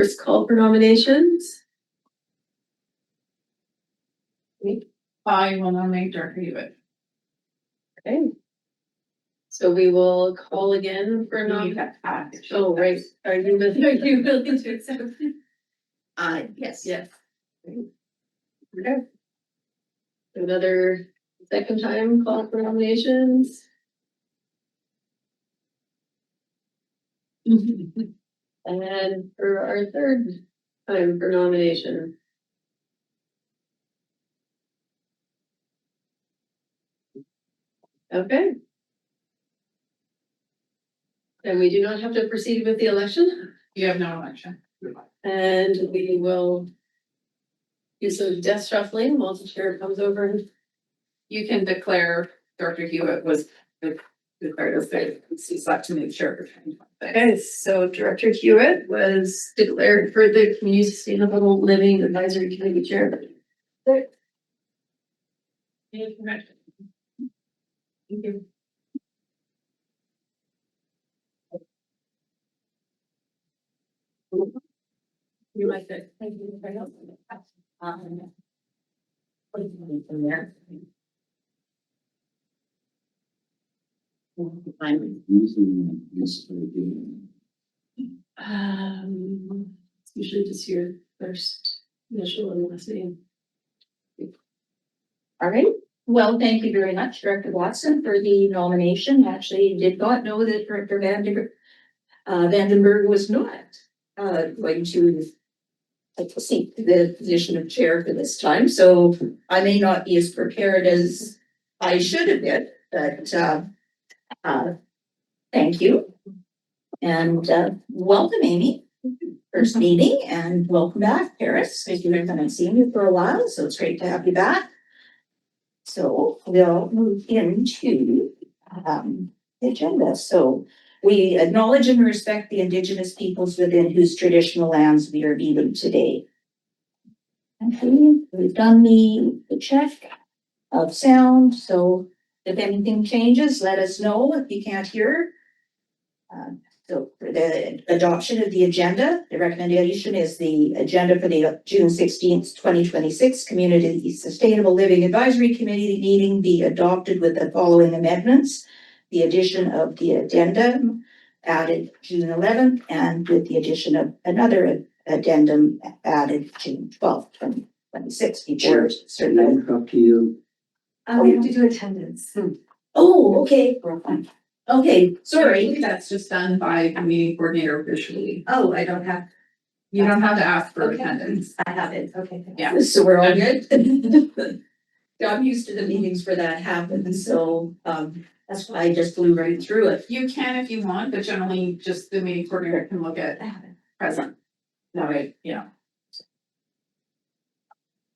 First call for nominations. I will nominate Director Hewitt. Okay. So we will call again for nominations. Oh, right. Are you willing to accept? Yes. Yes. Okay. Another second time call for nominations. And for our third time for nomination. Okay. And we do not have to proceed with the election, You have no election. and we will do some death shuffling while the chair comes over. You can declare Director Hewitt was declared as the select to move chair for 2026. Okay, so Director Hewitt was declared for the Community Sustainable Living Advisory Committee Chair. Thank you. You like that? Thank you very much. What do you need from there? It's usually just your first initial and last name. All right, well, thank you very much, Director Watson, for the nomination. Actually, did not know that Director Vandenberg was not going to seek the position of chair for this time, so I may not be as prepared as I should have been, but thank you. And welcome, Amy. First meeting, and welcome back, Paris. Thank you. I haven't seen you for a while, so it's great to have you back. So we'll move into the agenda. So we acknowledge and respect the Indigenous peoples within whose traditional lands we are meeting today. Okay, we've done the check of sound, so if anything changes, let us know if you can't hear. So for the adoption of the agenda, the recommendation is the agenda for the June 16th, 2026 Community Sustainable Living Advisory Committee meeting be adopted with the following amendments. The addition of the addendum added June 11th, and with the addition of another addendum added June 12th, 2026. Before certain. Up to you. We have to do attendance. Oh, okay. Okay, sorry. That's just done by the meeting coordinator officially. Oh, I don't have. You don't have to ask for Okay. attendance. I have it. Okay. Yeah. So we're all good? I'm used to the meetings where that happens, so that's why I just flew right through it. You can if you want, but generally just the meeting coordinator can look at I have it. present. That way, yeah.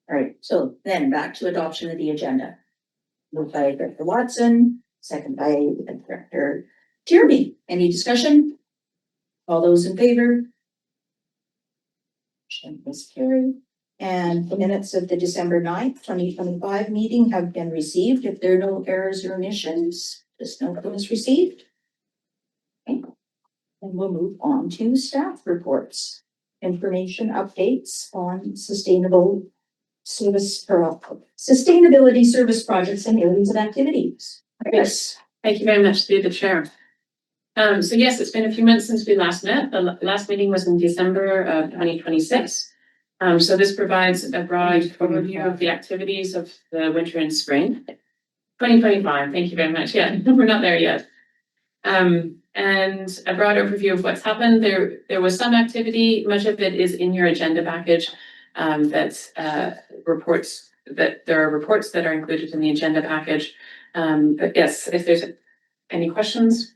All right, so then back to adoption of the agenda. Moved by Director Watson, second by Director Tierney. Any discussion? All those in favor? Motion is carried. And the minutes of the December 9th, 2025 meeting have been received. If there are no errors or omissions, this note was received. Okay. And we'll move on to staff reports. Information updates on sustainability service projects and areas of activities. Yes, thank you very much through the chair. So yes, it's been a few months since we last met. The last meeting was in December of 2026. So this provides a broad overview of the activities of the winter and spring. 2025, thank you very much. Yeah, we're not there yet. And a broad overview of what's happened. There was some activity, much of it is in your agenda package. Reports that there are reports that are included in the agenda package. But yes, if there's any questions.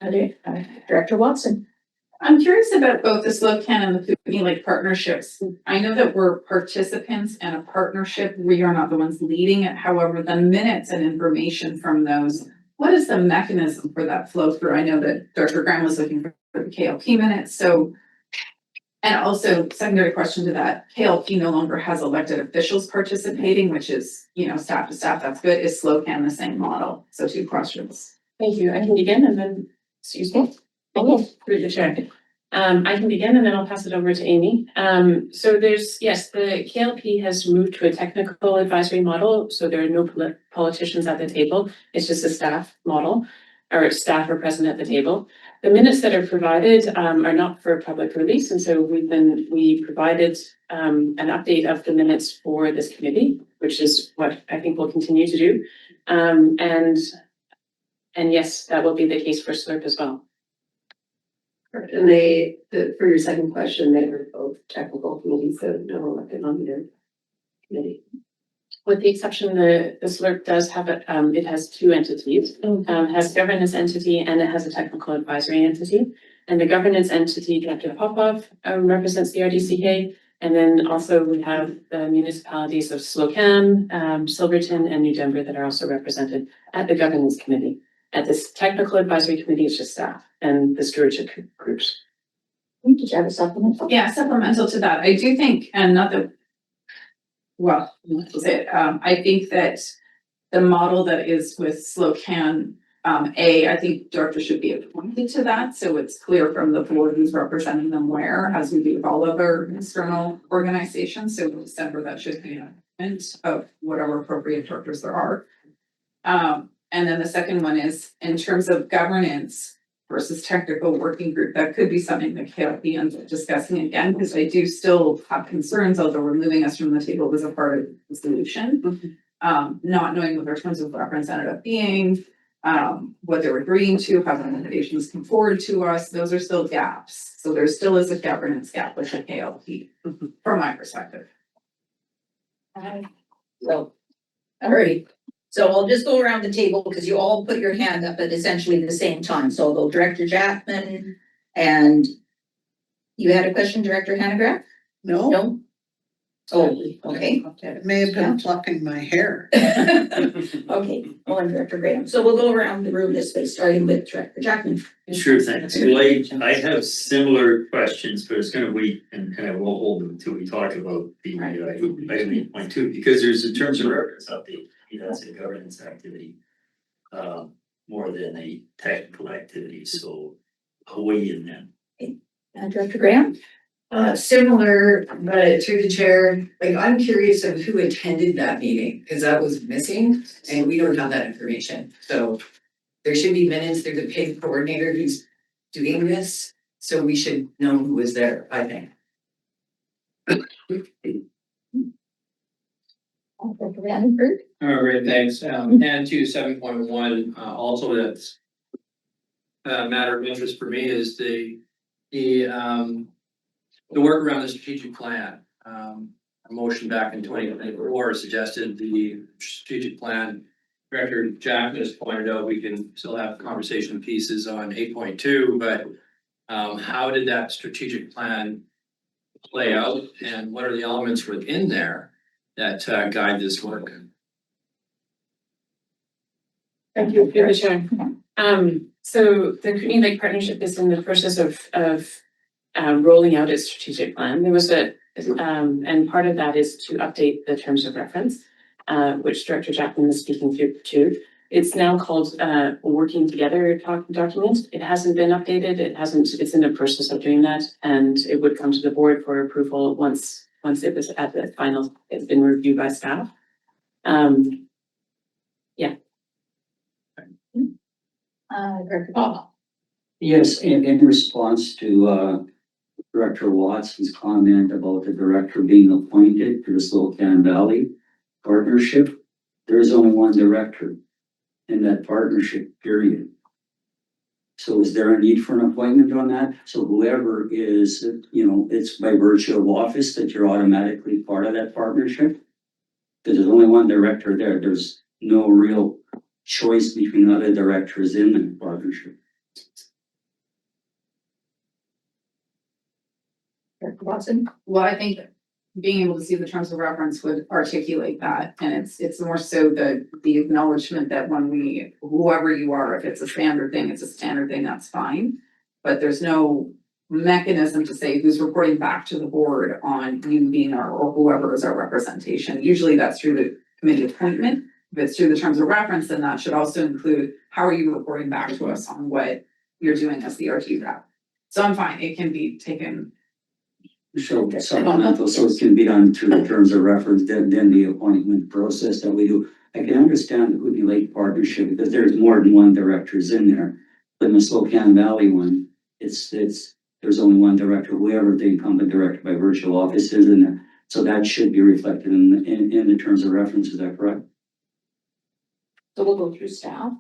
Director Watson. I'm curious about both the SLOCAN and the Kootenai Lake partnerships. I know that we're participants in a partnership. We are not the ones leading it. However, the minutes and information from those, what is the mechanism for that flow through? I know that Director Graham was looking for the KLP minutes. So, and also secondary question to that, KLP no longer has elected officials participating, which is, staff to staff. That's good. Is SLOCAN the same model? So 2 questions. Thank you. I can begin and then, excuse me. Through the chair. I can begin and then I'll pass it over to Amy. So yes, the KLP has moved to a technical advisory model, so there are no politicians at the table. It's just a staff model, or staff are present at the table. The minutes that are provided are not for public release, and so we provided an update of the minutes for this committee, which is what I think we'll continue to do. And yes, that will be the case for SLRP as well. And for your second question, they were both technical committees, so no elected on either committee. With the exception, the SLRP does have it has two entities. It has a governance entity and it has a technical advisory entity. And the governance entity, Dr. Popov, represents the RDCK. And then also we have the municipalities of Slocan, Silverton, and New Denver that are also represented at the governance committee. At this technical advisory committee, it's just staff and the stewardship groups. Did you have a supplemental? Yeah, supplemental to that, I do think, and not that, well, what was it? I think that the model that is with Slocan, I think director should be appointed to that, so it's clear from the board who's representing them where, as we do with all other external organizations. So in December, that should be an amendment of whatever appropriate directors there are. And then the second one is in terms of governance versus technical working group, that could be something that KLP ends up discussing again, because I do still have concerns, although removing us from the table was a part of the solution. Not knowing what their terms of reference ended up being, what they were agreeing to, how the recommendations come forward to us, those are still gaps. So there still is a governance gap with the KLP, from my perspective. So, all right. So I'll just go around the table because you all put your hand up at essentially the same time. So I'll go Director Jackman, and you had a question, Director Hanegraaff? No, No? Oh, okay. it may have been plucking my hair. Okay, well, and Director Graham. So we'll go around the room this way, starting with Director Jackman. Sure, thanks. Well, I have similar questions, but it's gonna wait and I won't hold them until we talk about the item 8.2, because there's a terms of reference update. That's a governance activity, more than a technical activity, so I'll weigh in then. Director Graham? Similar, but through the chair, like I'm curious of who attended that meeting, because that was missing and we don't have that information. So there should be minutes, there's a paid coordinator who's doing this, so we should know who was there, I think. Director Vandenberg? All right, thanks. And to 7.1, also that's a matter of interest for me is the work around the strategic plan. A motion back in 2024 suggested the strategic plan. Director Jackman has pointed out we can still have conversation pieces on 8.2, but how did that strategic plan play out, and what are the elements within there that guide this work? Thank you, through the chair. So the Kootenay Lake Partnership is in the process of rolling out its strategic plan. There was and part of that is to update the terms of reference, which Director Jackman was speaking to. It's now called Working Together document. It hasn't been updated. It's in the process of doing that, and it would come to the board for approval once it was at the final, it's been reviewed by staff. Director Bob? Yes, in response to Director Watson's comment about the director being appointed to the Slocan Valley Partnership, there is only one director in that partnership, period. So is there a need for an appointment on that? So whoever is, it's by virtue of office that you're automatically part of that partnership? Because there's only one director there. There's no real choice between other directors in the partnership. Director Watson? Well, I think being able to see the terms of reference would articulate that, and it's more so the acknowledgement that when whoever you are, if it's a standard thing, it's a standard thing, that's fine. But there's no mechanism to say who's reporting back to the board on you being or whoever is our representation. Usually that's through the committee appointment. If it's through the terms of reference, then that should also include how are you reporting back to us on what you're doing as the RT rep. So I'm fine, it can be taken. So supplemental, so it can be done through the terms of reference, then the appointment process that we do. I can understand the Kootenai Lake Partnership because there's more than one directors in there. But in the Spokane Valley one, there's only one director, whoever the incumbent director by virtual office is in there. So that should be reflected in the terms of reference, is that correct? So we'll go through staff.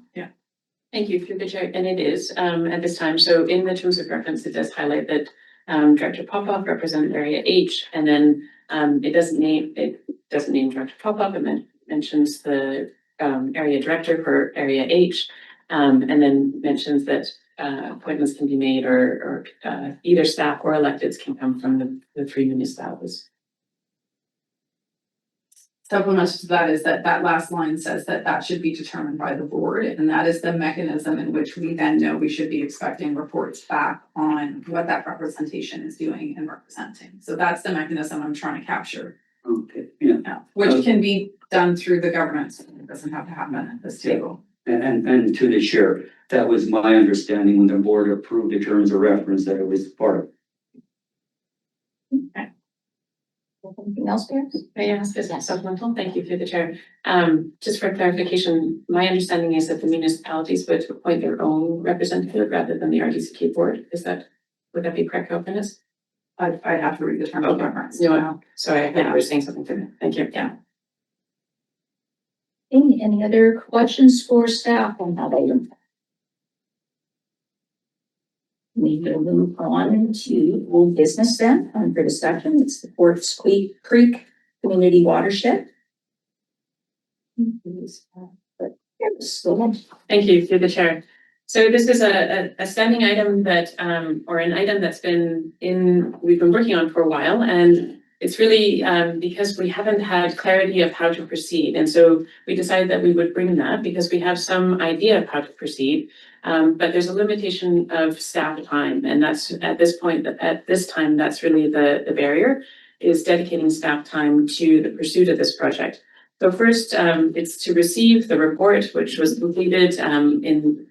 Thank you, through the chair, and it is, at this time, so in the terms of reference, it does highlight that, Director Popoff represents area H, and then, it doesn't name Director Popoff, it mentions the, area director for area H, and then mentions that, appointments can be made or either staff or electeds can come from the three municipalities. Supplemental to that is that last line says that should be determined by the board, and that is the mechanism in which we then know we should be expecting reports back on what that representation is doing and representing. So that's the mechanism I'm trying to capture Okay, yeah. now, which can be done through the government. So it doesn't have to happen at this table. And to the chair, that was my understanding when the board approved the terms of reference that it was part of. Anything else, Paris? May I ask this supplemental? Thank you through the chair. Just for clarification, my understanding is that the municipalities would appoint their own representative rather than the RDCK board. Would that be correct, Openness? I'd have to read the terms of reference. No, sorry, I thought you were saying something different. Thank you. Yeah. Any other questions for staff on that item? We will move on to old business then, for discussion. It's the Forts Creek Community Watershed. Thank you through the chair. So this is a standing item that, or an item that's we've been working on for a while, and it's really because we haven't had clarity of how to proceed. And so we decided that we would bring that because we have some idea of how to proceed. But there's a limitation of staff time, and that's at this time, that's really the barrier, is dedicating staff time to the pursuit of this project. So first, it's to receive the report, which was completed in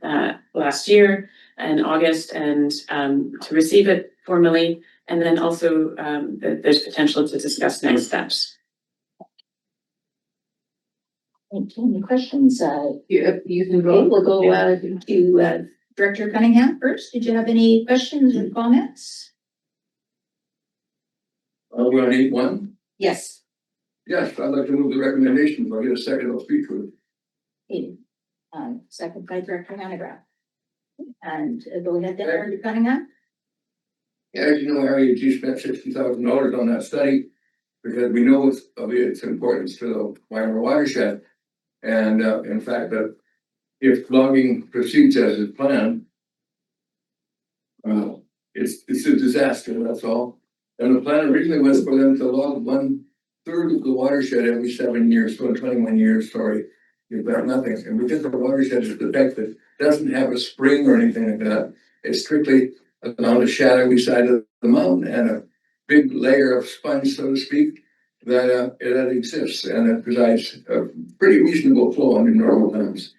last year in August, and to receive it formally, and then also there's potential to discuss next steps. Thank you. Any questions? You can Okay, we'll go to Director Cunningham first. Did you have any questions or comments? We're on 8.1. Yes. Yes, I'd like to move the recommendation. If I get a second, I'll speak to it. Hayden. Second by Director Hanegraaff. And go ahead, Director Cunningham. Yeah, as you know, Harry, you spent $60,000 on that study because we know its importance to the Wyoming watershed. And in fact, that if logging proceeds as is planned, it's a disaster, that's all. And the plan originally was for them to log 1/3 of the watershed every 7 years, so 21 years, sorry. You've got nothing. And because the watershed is defective, doesn't have a spring or anything like that. It's strictly on the shadowy side of the mountain and a big layer of sponge, so to speak, that exists, and it provides a pretty reasonable flow under normal times.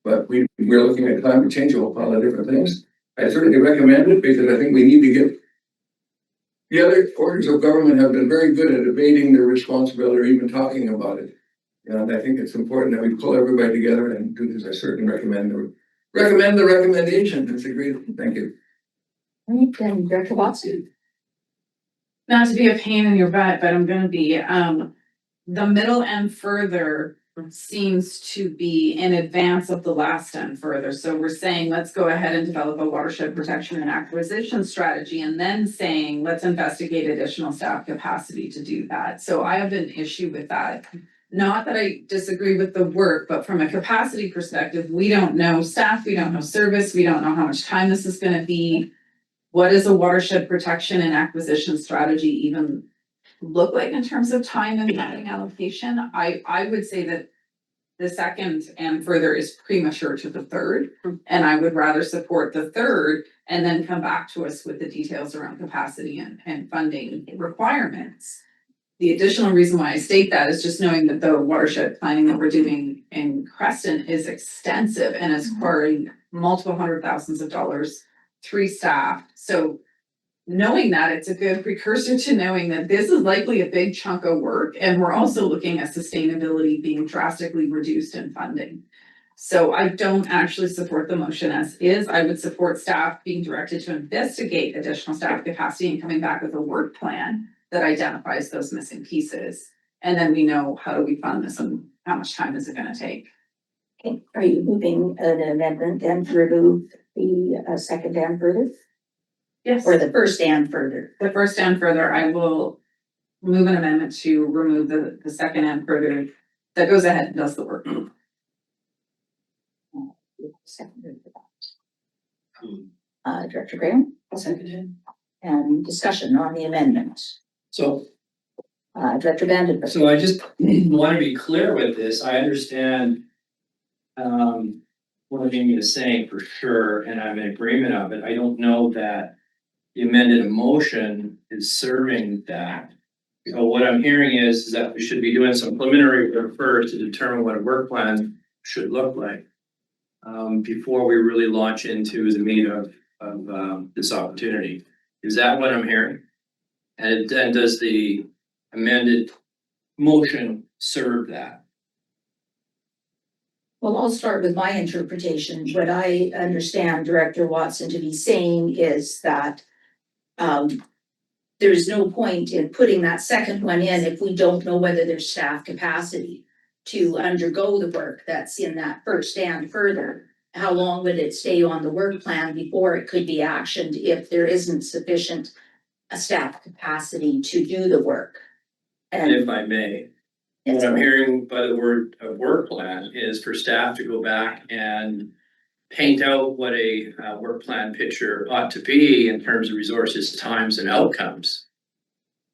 But we're looking at climate change, a whole pile of different things. I certainly recommend it because I think we need to get the other orders of government have been very good at evading their responsibility or even talking about it. And I think it's important that we pull everybody together and do this. I certainly recommend the recommendation. It's a great, thank you. All right, then Director Watson. Not to be a pain in your butt, but I'm gonna be, the middle and further seems to be in advance of the last and further. So we're saying, let's go ahead and develop a watershed protection and acquisition strategy, and then saying, let's investigate additional staff capacity to do that. So I have an issue with that. Not that I disagree with the work, but from a capacity perspective, we don't know staff, we don't know service, we don't know how much time this is gonna be. What does a watershed protection and acquisition strategy even look like in terms of time and planning allocation? I would say that the second and further is premature to the third, and I would rather support the third and then come back to us with the details around capacity and funding requirements. The additional reason why I state that is just knowing that the watershed planning that we're doing in Creston is extensive and is requiring multiple hundred thousands of dollars, 3 staff. So knowing that, it's a good precursor to knowing that this is likely a big chunk of work, and we're also looking at sustainability being drastically reduced in funding. So I don't actually support the motion as is. I would support staff being directed to investigate additional staff capacity and coming back with a work plan that identifies those missing pieces. And then we know, how do we fund this and how much time is it gonna take? Okay, are you moving an amendment then to remove the second and further, Yes. or the first and further? The first and further, I will move an amendment to remove the second and further that goes ahead and does the work. Seconded for that. Director Graham? Seconded. And discussion on the amendment. So Director Vandenberg. So I just want to be clear with this. I understand what Amy is saying for sure, and I'm in agreement of it. I don't know that the amended motion is serving that. So what I'm hearing is that we should be doing some preliminary work first to determine what a work plan should look like before we really launch into the meat of this opportunity. Is that what I'm hearing? And then does the amended motion serve that? Well, I'll start with my interpretation. What I understand Director Watson to be saying is that there's no point in putting that second one in if we don't know whether there's staff capacity to undergo the work that's in that first and further. How long would it stay on the work plan before it could be actioned if there isn't sufficient staff capacity to do the work? And If I may, what I'm hearing by the word work plan is for staff to go back and paint out what a work plan picture ought to be in terms of resources, times, and outcomes.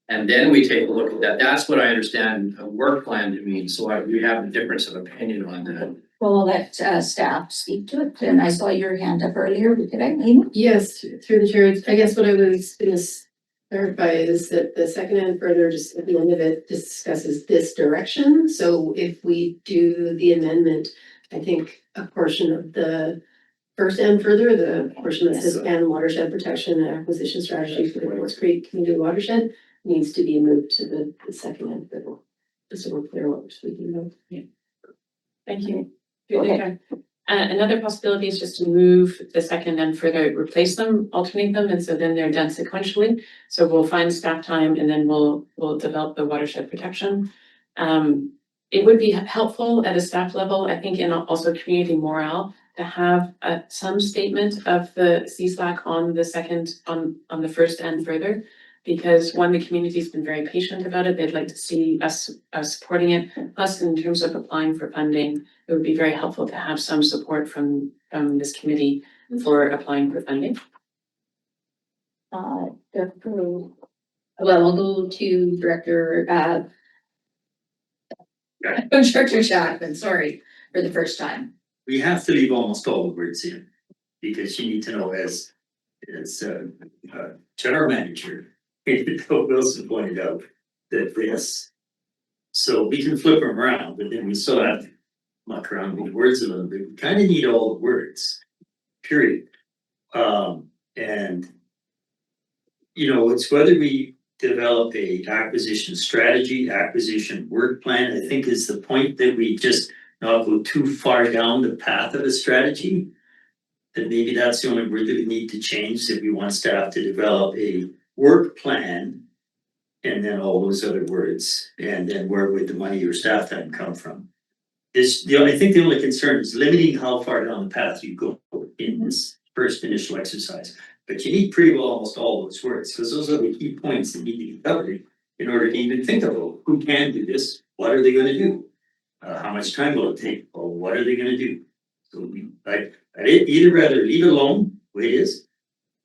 And then we take a look at that. That's what I understand a work plan to mean. So we have a difference of opinion on that. well, I'll let staff speak to it. And I saw your hand up earlier. Did I mean? Yes, through the chair, I guess what I was gonna clarify is that the second and further, just at the end of it, discusses this direction. So if we do the amendment, I think a portion of the first and further, the portion that says and watershed protection and acquisition strategy for the North Creek Community Watershed needs to be moved to the second and further. Just so we're clear what we're speaking about. Thank you. Go ahead. Another possibility is just to move the second and further, replace them, alternate them, and so then they're done sequentially. So we'll find staff time and then we'll develop the watershed protection. It would be helpful at a staff level, I think, and also community morale, to have some statement of the CSLAC on the second, on the first and further. Because one, the community's been very patient about it. They'd like to see us supporting it. Plus, in terms of applying for funding, it would be very helpful to have some support from this committee for applying for funding. Well, I'll go to Director Director Jackman, sorry, for the first time. We have to leave almost all the words in, because you need to know as general manager, Bill Wilson pointed out that this. So we can flip them around, but then we still have to muck around with the words a little bit. We kind of need all the words, period. And you know, it's whether we develop a acquisition strategy, acquisition work plan, I think is the point, that we just not go too far down the path of a strategy. That maybe that's the only word that we need to change, that we want staff to develop a work plan. And then all those other words, and then where would the money or staff time come from? I think the only concern is limiting how far down the path you go in this first initial exercise. But you need pretty well almost all those words, because those are the key points that need to be covered in order to even think about who can do this, what are they gonna do? How much time will it take, or what are they gonna do? So I'd either rather leave it alone, the way it is.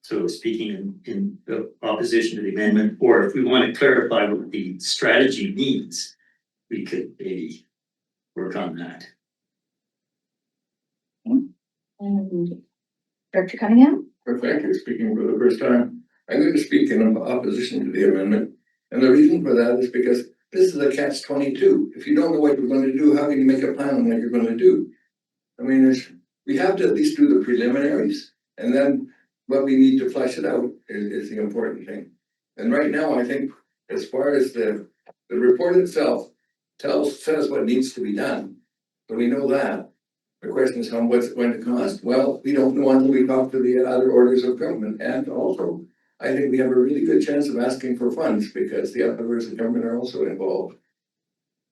So speaking in opposition to the amendment, or if we want to clarify what the strategy means, we could maybe work on that. And Director Cunningham? Well, thank you, speaking for the first time. I'm going to speak in opposition to the amendment. And the reason for that is because this is a catch-22. If you don't know what you're going to do, how can you make a plan on what you're going to do? I mean, we have to at least do the preliminaries, and then when we need to flesh it out, is the important thing. And right now, I think as far as the report itself says what needs to be done. So we know that. The question is what's it going to cost? Well, we don't know until we talk to the other orders of government. And also, I think we have a really good chance of asking for funds because the other orders of government are also involved.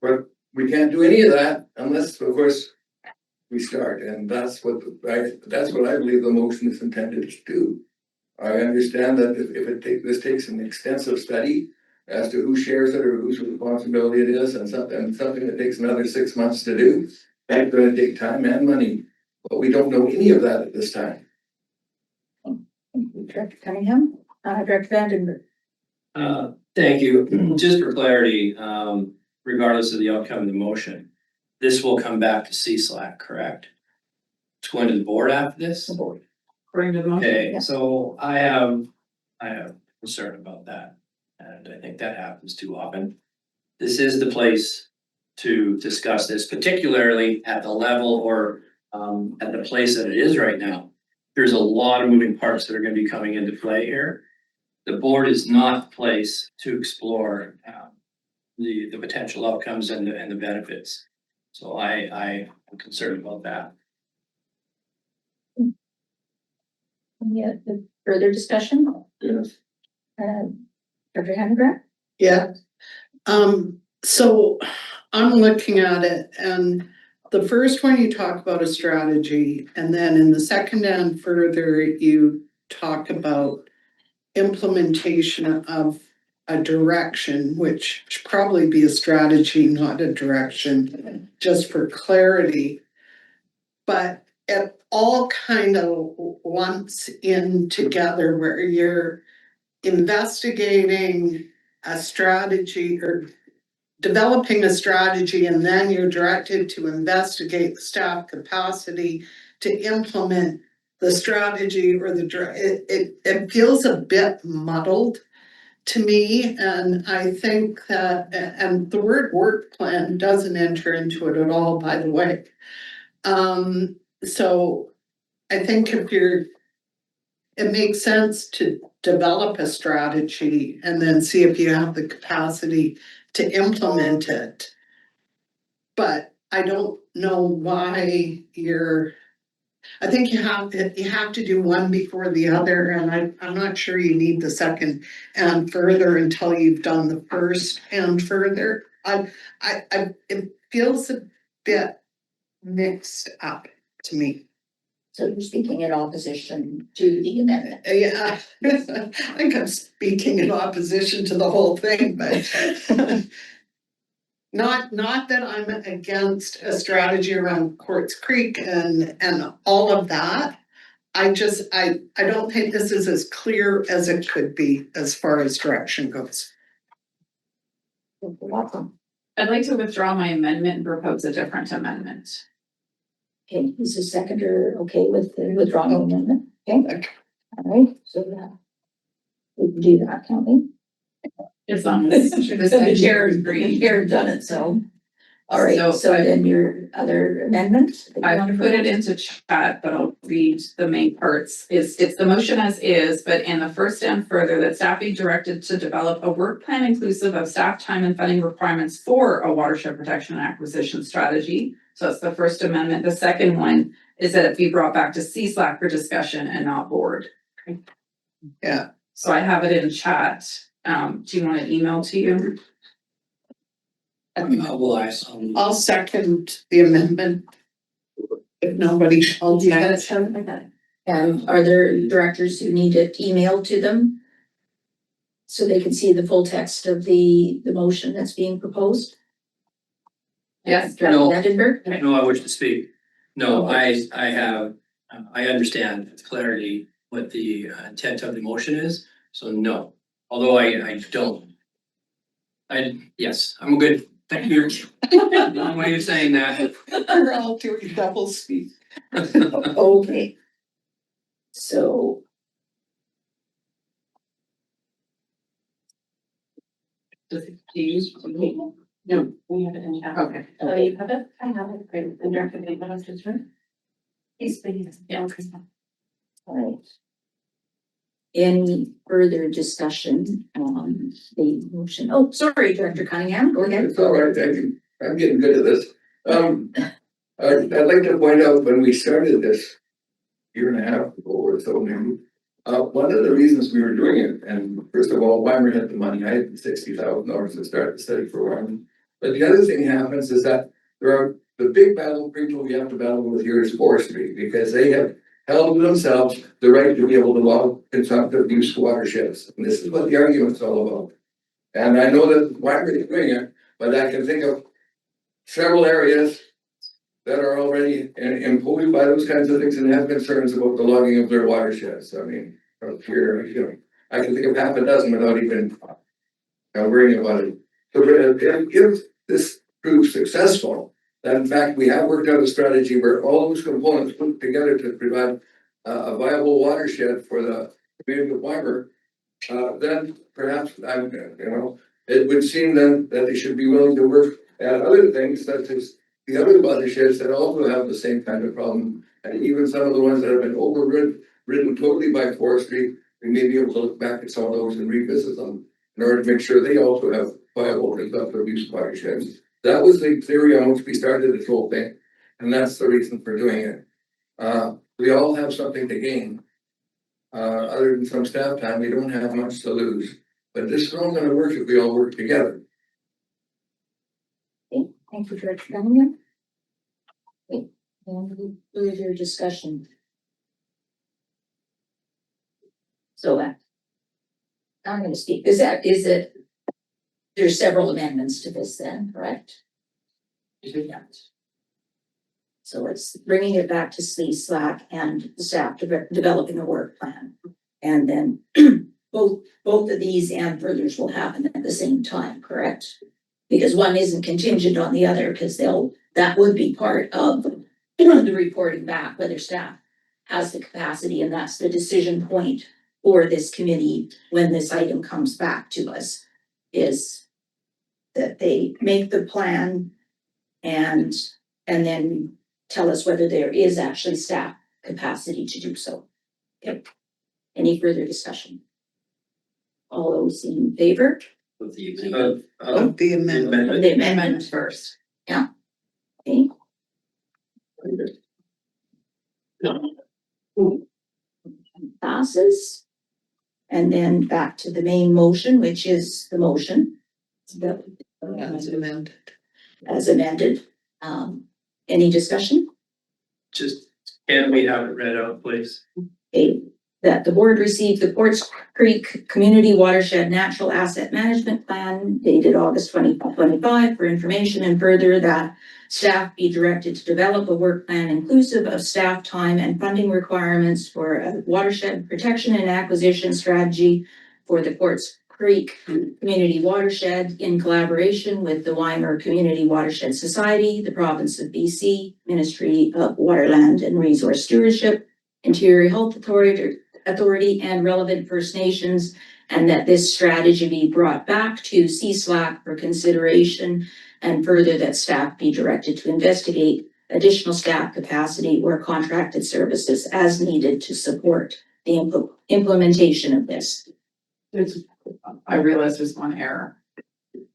But we can't do any of that unless, of course, we start. And that's what I believe the motion is intended to do. I understand that if this takes an extensive study as to who shares it or whose responsibility it is, and something that takes another 6 months to do, that's gonna take time and money, but we don't know any of that at this time. Director Cunningham, Director Vandenberg. Thank you. Just for clarity, regardless of the outcome of the motion, this will come back to CSLAC, correct? It's going to the board after this? The board. According to the motion. Okay, Yeah. so I have concern about that, and I think that happens too often. This is the place to discuss this, particularly at the level or at the place that it is right now. There's a lot of moving parts that are gonna be coming into play here. The board is not the place to explore the potential outcomes and the benefits. So I am concerned about that. Any other further discussion? Yes. Director Vandenberg? Yeah. So I'm looking at it and the first one you talk about a strategy and then in the second and further you talk about implementation of a direction, which should probably be a strategy, not a direction, just for clarity. But it all kind of lumps in together where you're investigating a strategy or developing a strategy and then you're directed to investigate the staff capacity to implement the strategy or it feels a bit muddled to me. And I think that, and the word work plan doesn't enter into it at all, by the way. So I think it makes sense to develop a strategy and then see if you have the capacity to implement it. But I don't know why I think you have to do one before the other, and I'm not sure you need the second and further until you've done the first and further. It feels a bit mixed up to me. So you're speaking in opposition to the amendment. Yeah, I think I'm speaking in opposition to the whole thing, but not that I'm against a strategy around Quartz Creek and all of that. I don't think this is as clear as it could be as far as direction goes. Welcome. I'd like to withdraw my amendment and propose a different amendment. Okay, is the seconder okay with the withdrawing amendment? Okay, all right, so that we can do that, can't we? As long as The chair agreed, chair done it, so. All right, so then your other amendment? I put it into chat, but I'll read the main parts. It's the motion as is, but in the first and further, that staff be directed to develop a work plan inclusive of staff time and funding requirements for a watershed protection and acquisition strategy. So that's the first amendment. The second one is that it be brought back to CSLAC for discussion and not board. Yeah. So I have it in chat. Do you want an email to you? I'll second the amendment. If nobody else has. And are there directors who need it emailed to them? So they can see the full text of the motion that's being proposed? Yes. Director No. Vandenberg? No, I wish to speak. No, I understand with clarity what the intent of the motion is, so no. Although I don't. Yes, I'm good. Thank you. Long way of saying that. We're all doing double speak. Okay. So. Does it use? No, we have it in chat. Okay. Oh, you have it? I have it. Great. And Director David has to turn. Please. Yeah. All right. Any further discussion on the motion? Oh, sorry, Director Cunningham, go ahead. It's all right, thank you. I'm getting good at this. I'd like to point out when we started this year and a half ago or so maybe, one of the reasons we were doing it, and first of all, Weimer had the money, I had $60,000 to start the study for Weimer. But the other thing happens is that the big battle people we have to battle with here is forestry, because they have held to themselves the right to be able to log consumptive use watersheds. And this is what the argument's all about. And I know that Weimer is doing it, but I can think of several areas that are already imposed by those kinds of things and have concerns about the logging of their watersheds. I mean, up here, I can think of half a dozen without even worrying about it. So if this proves successful, then in fact, we have worked out a strategy where all those components put together to provide a viable watershed for the community of Weimer, then perhaps it would seem then that they should be willing to work at other things such as the other watersheds that also have the same kind of problem. And even some of the ones that have been overridden totally by forestry, we may be able to look back at some of those and revisit them in order to make sure they also have viable consumptive use watersheds. That was the theory on which we started this whole thing, and that's the reason for doing it. We all have something to gain. Other than some staff time, we don't have much to lose. But this is all gonna work if we all work together. Okay, thank you, Director Cunningham. Okay, and further discussion. So, I'm gonna speak, is it, there's several amendments to this then, correct? So it's bringing it back to Slack and the staff developing a work plan. And then both of these and furthers will happen at the same time, correct? Because one isn't contingent on the other, because that would be part of the reporting back, whether staff has the capacity, and that's the decision point for this committee when this item comes back to us, is that they make the plan and then tell us whether there is actually staff capacity to do so. Okay. Any further discussion? All those in favor? With the Of the amendment. Of the amendment, Amendment first. okay? Passes. And then back to the main motion, which is the motion. As amended. As amended. Any discussion? Just, can we have it read out, please? A, that the board received the Quartz Creek Community Watershed Natural Asset Management Plan dated August 2025 for information, and further that staff be directed to develop a work plan inclusive of staff time and funding requirements for a watershed protection and acquisition strategy for the Quartz Creek Community Watershed in collaboration with the Weimer Community Watershed Society, the Province of BC, Ministry of Waterland and Resource Stewardship, Interior Health Authority and relevant First Nations, and that this strategy be brought back to CSLAC for consideration, and further that staff be directed to investigate additional staff capacity or contracted services as needed to support the implementation of this. I realize there's one error.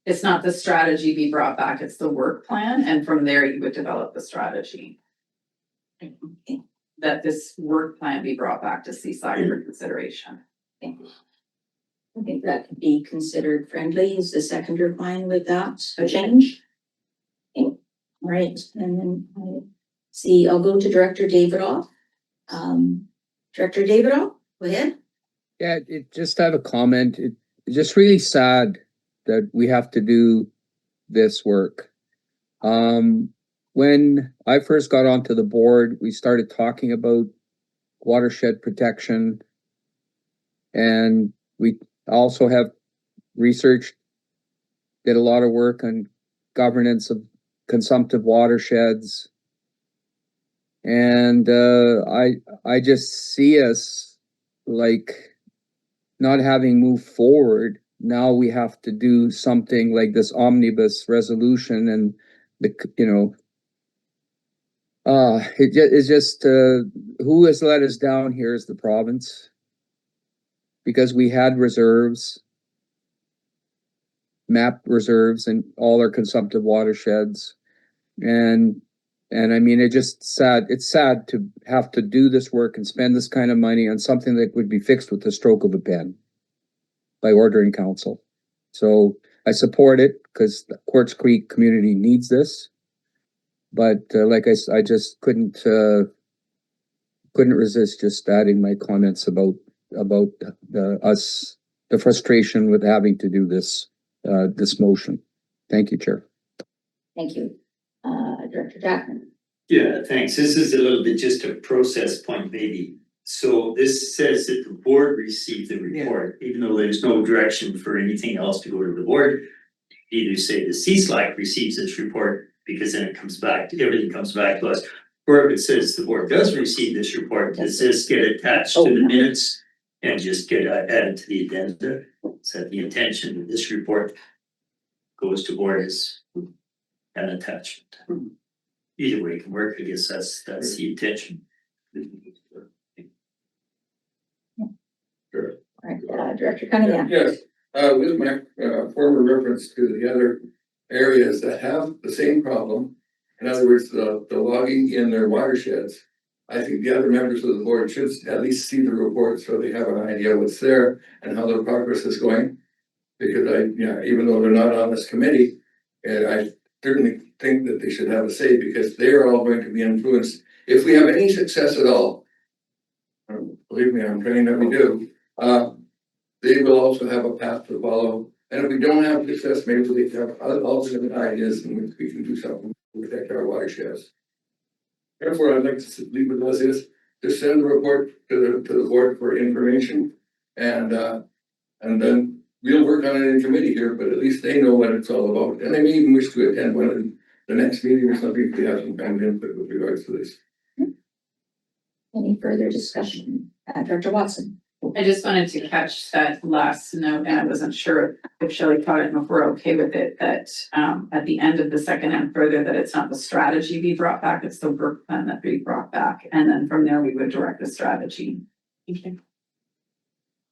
It's not the strategy be brought back, it's the work plan, and from there you would develop the strategy. That this work plan be brought back to CSIC for consideration. I think that could be considered friendly. Is the seconder fine with that change? Okay. All right, and then I'll go to Director Davidoff. Director Davidoff, go ahead. Yeah, just have a comment. It's just really sad that we have to do this work. When I first got onto the board, we started talking about watershed protection, and we also have researched, did a lot of work on governance of consumptive watersheds. And I just see us like not having moved forward. Now we have to do something like this omnibus resolution, and it's just who has let us down here is the province. because we had reserves, map reserves in all our consumptive watersheds. And I mean, it's sad to have to do this work and spend this kind of money on something that would be fixed with the stroke of a pen by ordering council. So I support it because the Quartz Creek community needs this. But I just couldn't resist just adding my comments about the frustration with having to do this motion. Thank you, Chair. Thank you. Director Jackman. Yeah, thanks. This is a little bit just a process point maybe. So this says that the board received the report, even though there's no direction for anything else to go to the board. Either say the CSLAC receives this report because then it comes back, everything comes back to us. Or if it says the board does receive this report, does this get attached to the minutes and just get added to the addenda? So the intention of this report goes to board as an attachment. Either way it can work, I guess that's the intention. Sure. All right, Director Cunningham. Yes, with my former reference to the other areas that have the same problem, in other words, the logging in their watersheds, I think the other members of the board should at least see the report so they have an idea what's there and how their progress is going. Because even though they're not on this committee, and I certainly think that they should have a say because they're all going to be influenced. If we have any success at all, believe me, I'm training that we do, they will also have a path to follow. And if we don't have success, maybe they have alternate ideas and we can do something to protect our watersheds. Therefore, I'd like to leave with us is to send the report to the board for information and then we'll work on it in committee here, but at least they know what it's all about. And they may even wish to attend one of the next meeting or something if they have some kind of input with regards to this. Any further discussion? Director Watson. I just wanted to catch that last note, and I wasn't sure if Shelley caught it and if we're okay with it, that at the end of the second and further, that it's not the strategy be brought back, it's the work plan that be brought back. And then from there, we would direct the strategy. Okay.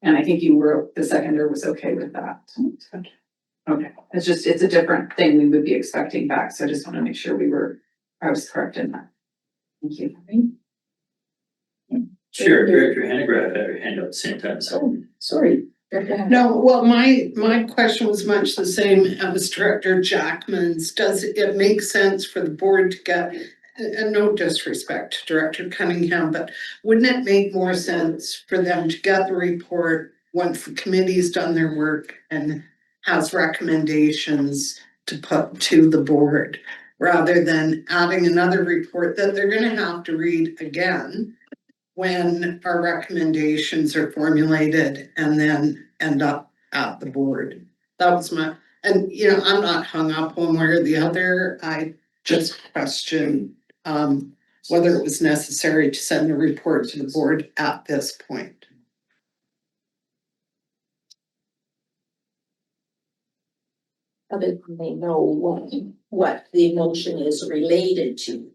And I think the seconder was okay with that. Okay, it's a different thing we would be expecting back, so I just want to make sure I was correct in that. Thank you. Sure, Director Hanegraaff had her hand up at the same time, so. Oh, sorry. Director Henry. No, well, my question was much the same as Director Jackman's. Does it make sense for the board to get, and no disrespect to Director Cunningham, but wouldn't it make more sense for them to get the report once the committee's done their work and has recommendations to put to the board, rather than adding another report that they're gonna have to read again when our recommendations are formulated and then end up at the board? That was and I'm not hung up one way or the other. I just question whether it was necessary to send the report to the board at this point. Other than they know what the motion is related to.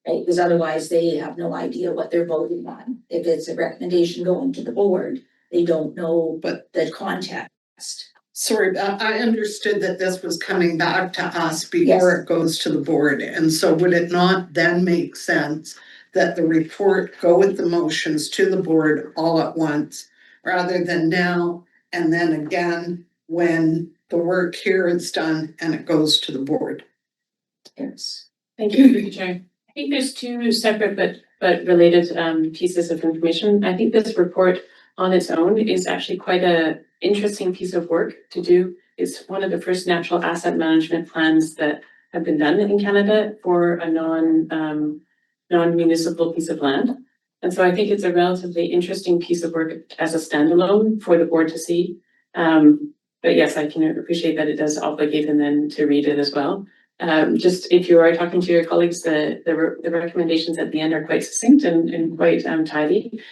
Right, because otherwise they have no idea what they're voting on. If it's a recommendation going to the board, they don't know the context. Sorry, but I understood that this was coming back to us before it goes to the board. And so would it not then make sense that the report go with the motions to the board all at once, rather than now and then again when the work here is done and it goes to the board? Yes. Thank you, through the chair. I think there's two separate but related pieces of information. I think this report on its own is actually quite a interesting piece of work to do. It's one of the first natural asset management plans that have been done in Canada for a non-municipal piece of land. And so I think it's a relatively interesting piece of work as a standalone for the board to see. But yes, I can appreciate that it does obligate them then to read it as well. Just if you are talking to your colleagues, the recommendations at the end are quite succinct and quite tidy.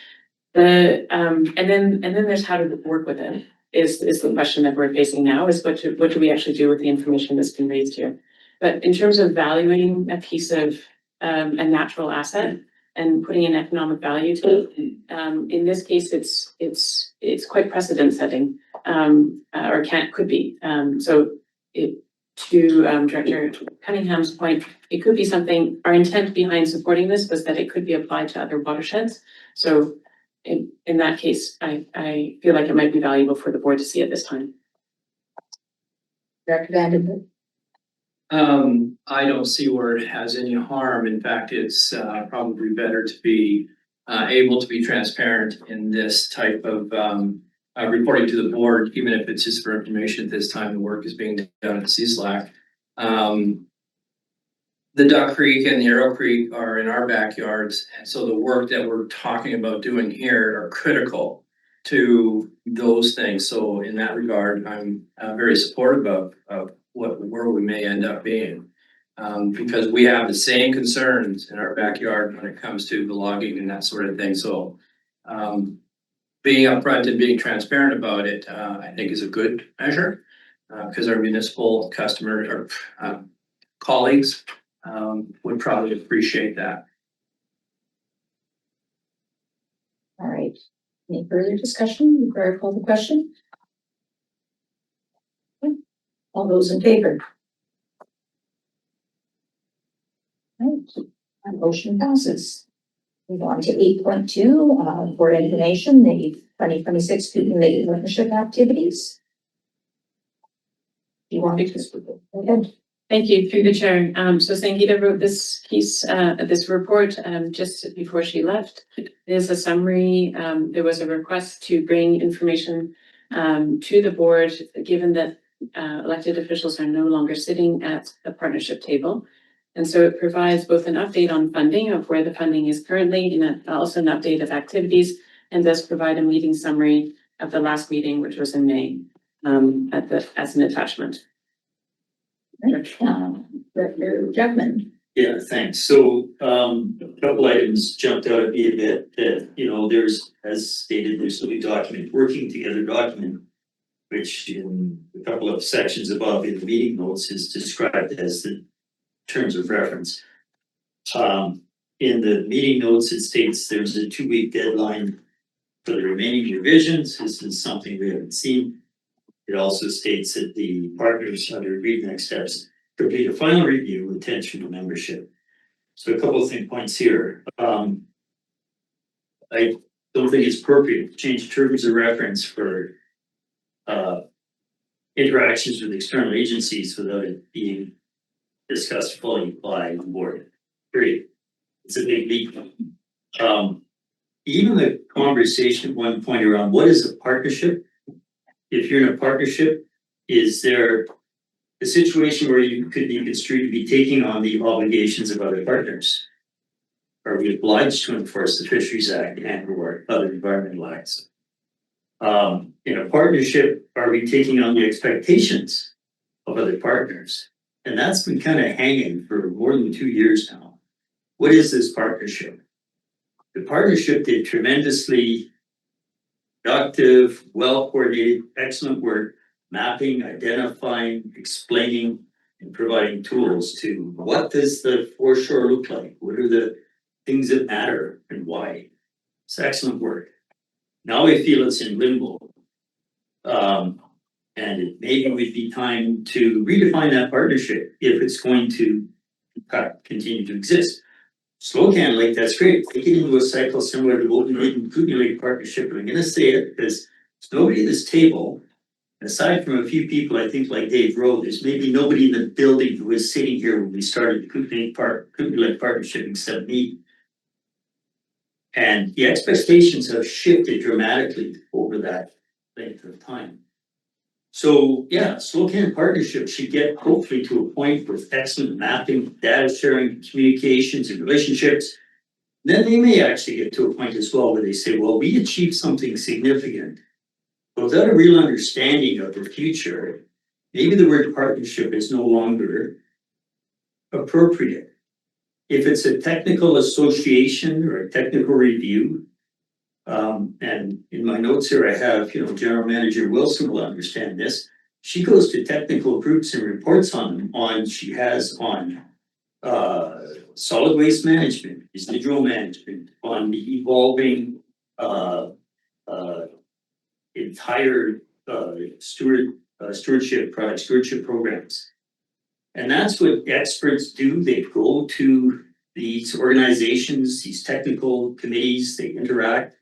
And then there's how to work with it is the question that we're facing now, is what do we actually do with the information that's been raised here. But in terms of valuing a piece of a natural asset, and putting an economic value to it. In this case, it's quite precedent setting, or could be. To Director Cunningham's point, it could be something, our intent behind supporting this was that it could be applied to other watersheds. So in that case, I feel like it might be valuable for the board to see at this time. Director Vandenberg. I don't see where it has any harm. In fact, it's probably better to be able to be transparent in this type of reporting to the board, even if it's just for information at this time the work is being done at CSLAC. The Duck Creek and the Arrow Creek are in our backyards, and so the work that we're talking about doing here are critical to those things. So in that regard, I'm very supportive of where we may end up being. Because we have the same concerns in our backyard when it comes to the logging and that sort of thing. So being upfront and being transparent about it, I think is a good measure. Because our municipal customers or colleagues would probably appreciate that. All right, any further discussion before I call the question? Okay. All those in favor? Right, motion passes. Move on to 8.2, for information, the 2026 Kootenai Lake Partnership activities. You want to just go ahead? Thank you, through the chair. So Sangeeta wrote this piece, this report, just before she left. There's a summary. There was a request to bring information to the board, given that elected officials are no longer sitting at the partnership table. And so it provides both an update on funding of where the funding is currently, and also an update of activities, and does provide a meeting summary of the last meeting, which was in May, as an attachment. Director Jackman. Yeah, thanks. So, a couple items jumped out at me a bit that, you know, there's, as stated, there's a document, working together document, which in a couple of sections above in the meeting notes is described as the terms of reference. In the meeting notes, it states there's a 2-week deadline for the remaining revisions. This is something we haven't seen. It also states that the partners under agreed next steps complete a final review with intention to membership. So a couple of points here. I don't think it's appropriate to change terms of reference for interactions with external agencies without it being discussed fully by the board. Period. It's a big leap. Even the conversation at one point around what is a partnership? If you're in a partnership, is there a situation where you could be construed to be taking on the obligations of other partners? Are we obliged to enforce the Fisheries Act and or other environmental acts? In a partnership, are we taking on the expectations of other partners? And that's been kind of hanging for more than 2 years now. What is this partnership? The partnership did tremendously productive, well-coordinated, excellent work, mapping, identifying, explaining, and providing tools to what does the foreshore look like? What are the things that matter and why? It's excellent work. Now we feel it's in limbo. And it maybe would be time to redefine that partnership if it's going to continue to exist. Slocan Lake, that's great. Take it into a cycle similar to what we did in Kootenai Lake Partnership. And I'm going to say it because there's nobody at this table, aside from a few people, I think like Dave Rowe, there's maybe nobody in the building who was sitting here when we started the Kootenai Lake Partnership except me. And the expectations have shifted dramatically over that length of time. So yeah, Slocan Partnership should get hopefully to a point with excellent mapping, data sharing, communications and relationships. Then they may actually get to a point as well where they say, well, we achieved something significant. But without a real understanding of the future, maybe the word partnership is no longer appropriate. If it's a technical association or a technical review, and in my notes here, I have, General Manager Wilson will understand this. She goes to technical groups and reports on them she has on solid waste management, residual management, on the evolving, entire, stewardship, product stewardship programs. And that's what experts do. They go to these organizations, these technical committees, they interact.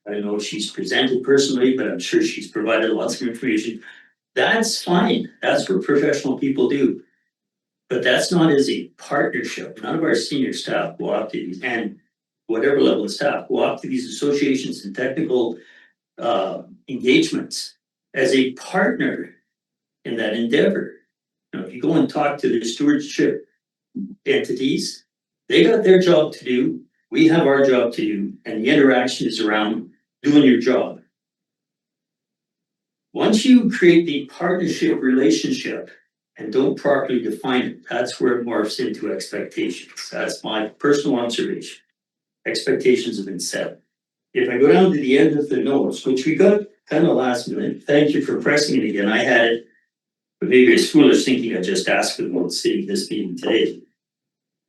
I don't know if she's presented personally, but I'm sure she's provided lots of information. That's fine. That's what professional people do. But that's not as a partnership. None of our senior staff go up to these, and whatever level of staff go up to these associations and technical engagements as a partner in that endeavor. You know, if you go and talk to the stewardship entities, they got their job to do, we have our job to do, and the interaction is around doing your job. Once you create the partnership relationship and don't properly define it, that's where it morphs into expectations. That's my personal observation. Expectations have been set. If I go down to the end of the notes, which we got kind of last minute, thank you for pressing it again. I had it, but maybe it's foolish thinking I just asked for the notes sitting this meeting today.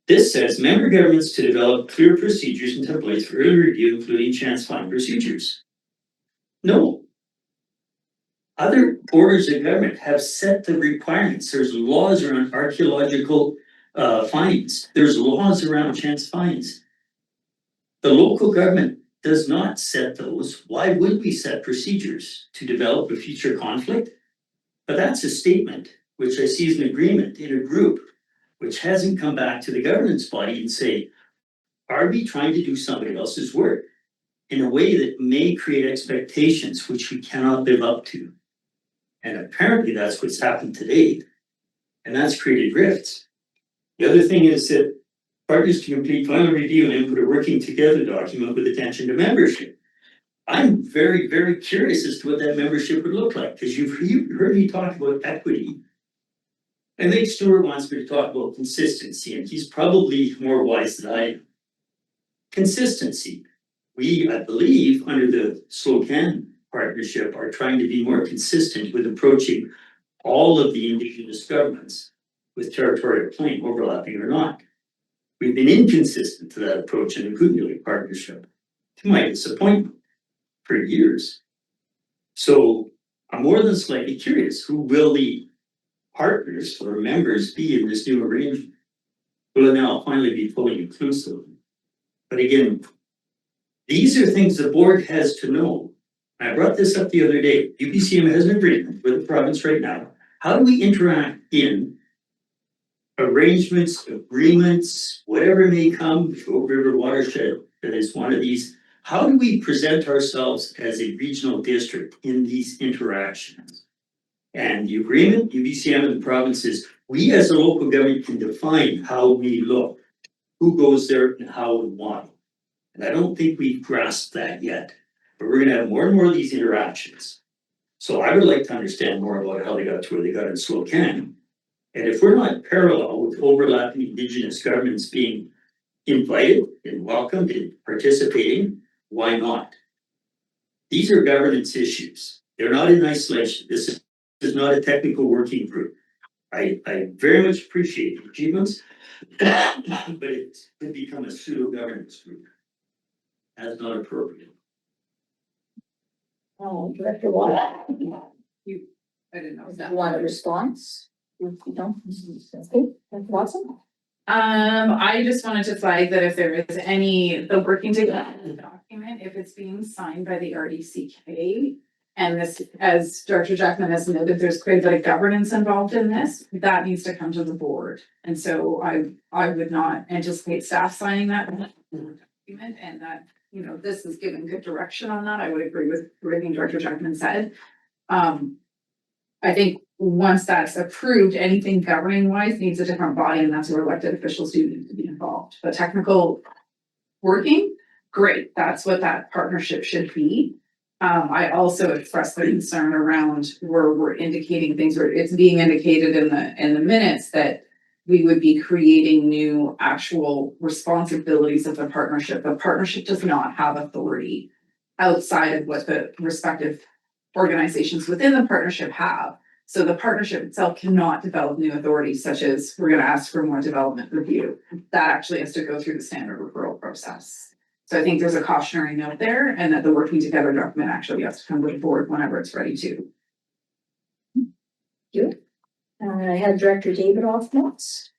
This says member governments to develop clear procedures and templates for early review, including chance find procedures. No. Other borders of government have set the requirements. There's laws around archaeological fines. There's laws around chance fines. The local government does not set those. Why would we set procedures to develop a future conflict? But that's a statement, which I see as an agreement in a group, which hasn't come back to the governance body and say, are we trying to do somebody else's work in a way that may create expectations which we cannot live up to? And apparently that's what's happened today. And that's created rifts. The other thing is that partners to complete final review and input a working together document with attention to membership. I'm very, very curious as to what that membership would look like, because you've heard me talk about equity. I think Stuart wants me to talk about consistency, and he's probably more wise than I am. Consistency. We, I believe, under the Slocan partnership, are trying to be more consistent with approaching all of the Indigenous governments with territorial claim, overlapping or not. We've been inconsistent to that approach in the Kootenai partnership, to my disappointment, for years. So I'm more than slightly curious, who will the partners or members be in this new arrangement? Will it now finally be fully inclusive? But again, these are things the board has to know. I brought this up the other day. UBCM has an agreement with the province right now. How do we interact in arrangements, agreements, whatever may come, Oak River Watershed, that is one of these. How do we present ourselves as a regional district in these interactions? And the agreement, UBCM and the provinces, we as a local government can define how we look, who goes there and how and why. And I don't think we've grasped that yet, but we're gonna have more and more of these interactions. So I would like to understand more about how they got to where they got in Slocan. And if we're not parallel with overlapping Indigenous governments being invited and welcomed and participating, why not? These are governance issues. They're not in isolation. This is not a technical working group. I very much appreciate the achievements, but it could become a pseudo governance group. That's not appropriate. Director Watt, I didn't know do that. you want a response? You don't? Okay, Director Watson? I just wanted to flag that if there is the working together document, if it's being signed by the RDCK, and this, as Director Jackman has noted, there's quite a bit of governance involved in this, that needs to come to the board. And so I would not anticipate staff signing that document, and that, you know, this is giving good direction on that. I would agree with everything Director Jackman said. I think once that's approved, anything governing wise needs a different body, and that's where elected officials do need to be involved. But technical working, great, that's what that partnership should be. I also expressed the concern around where we're indicating things, where it's being indicated in the minutes that we would be creating new actual responsibilities of the partnership. The partnership does not have authority outside of what the respective organizations within the partnership have. So the partnership itself cannot develop new authorities such as we're gonna ask for more development review. That actually has to go through the standard referral process. So I think there's a cautionary note there and that the working together document actually has to come to the board whenever it's ready to. I had Director David off next.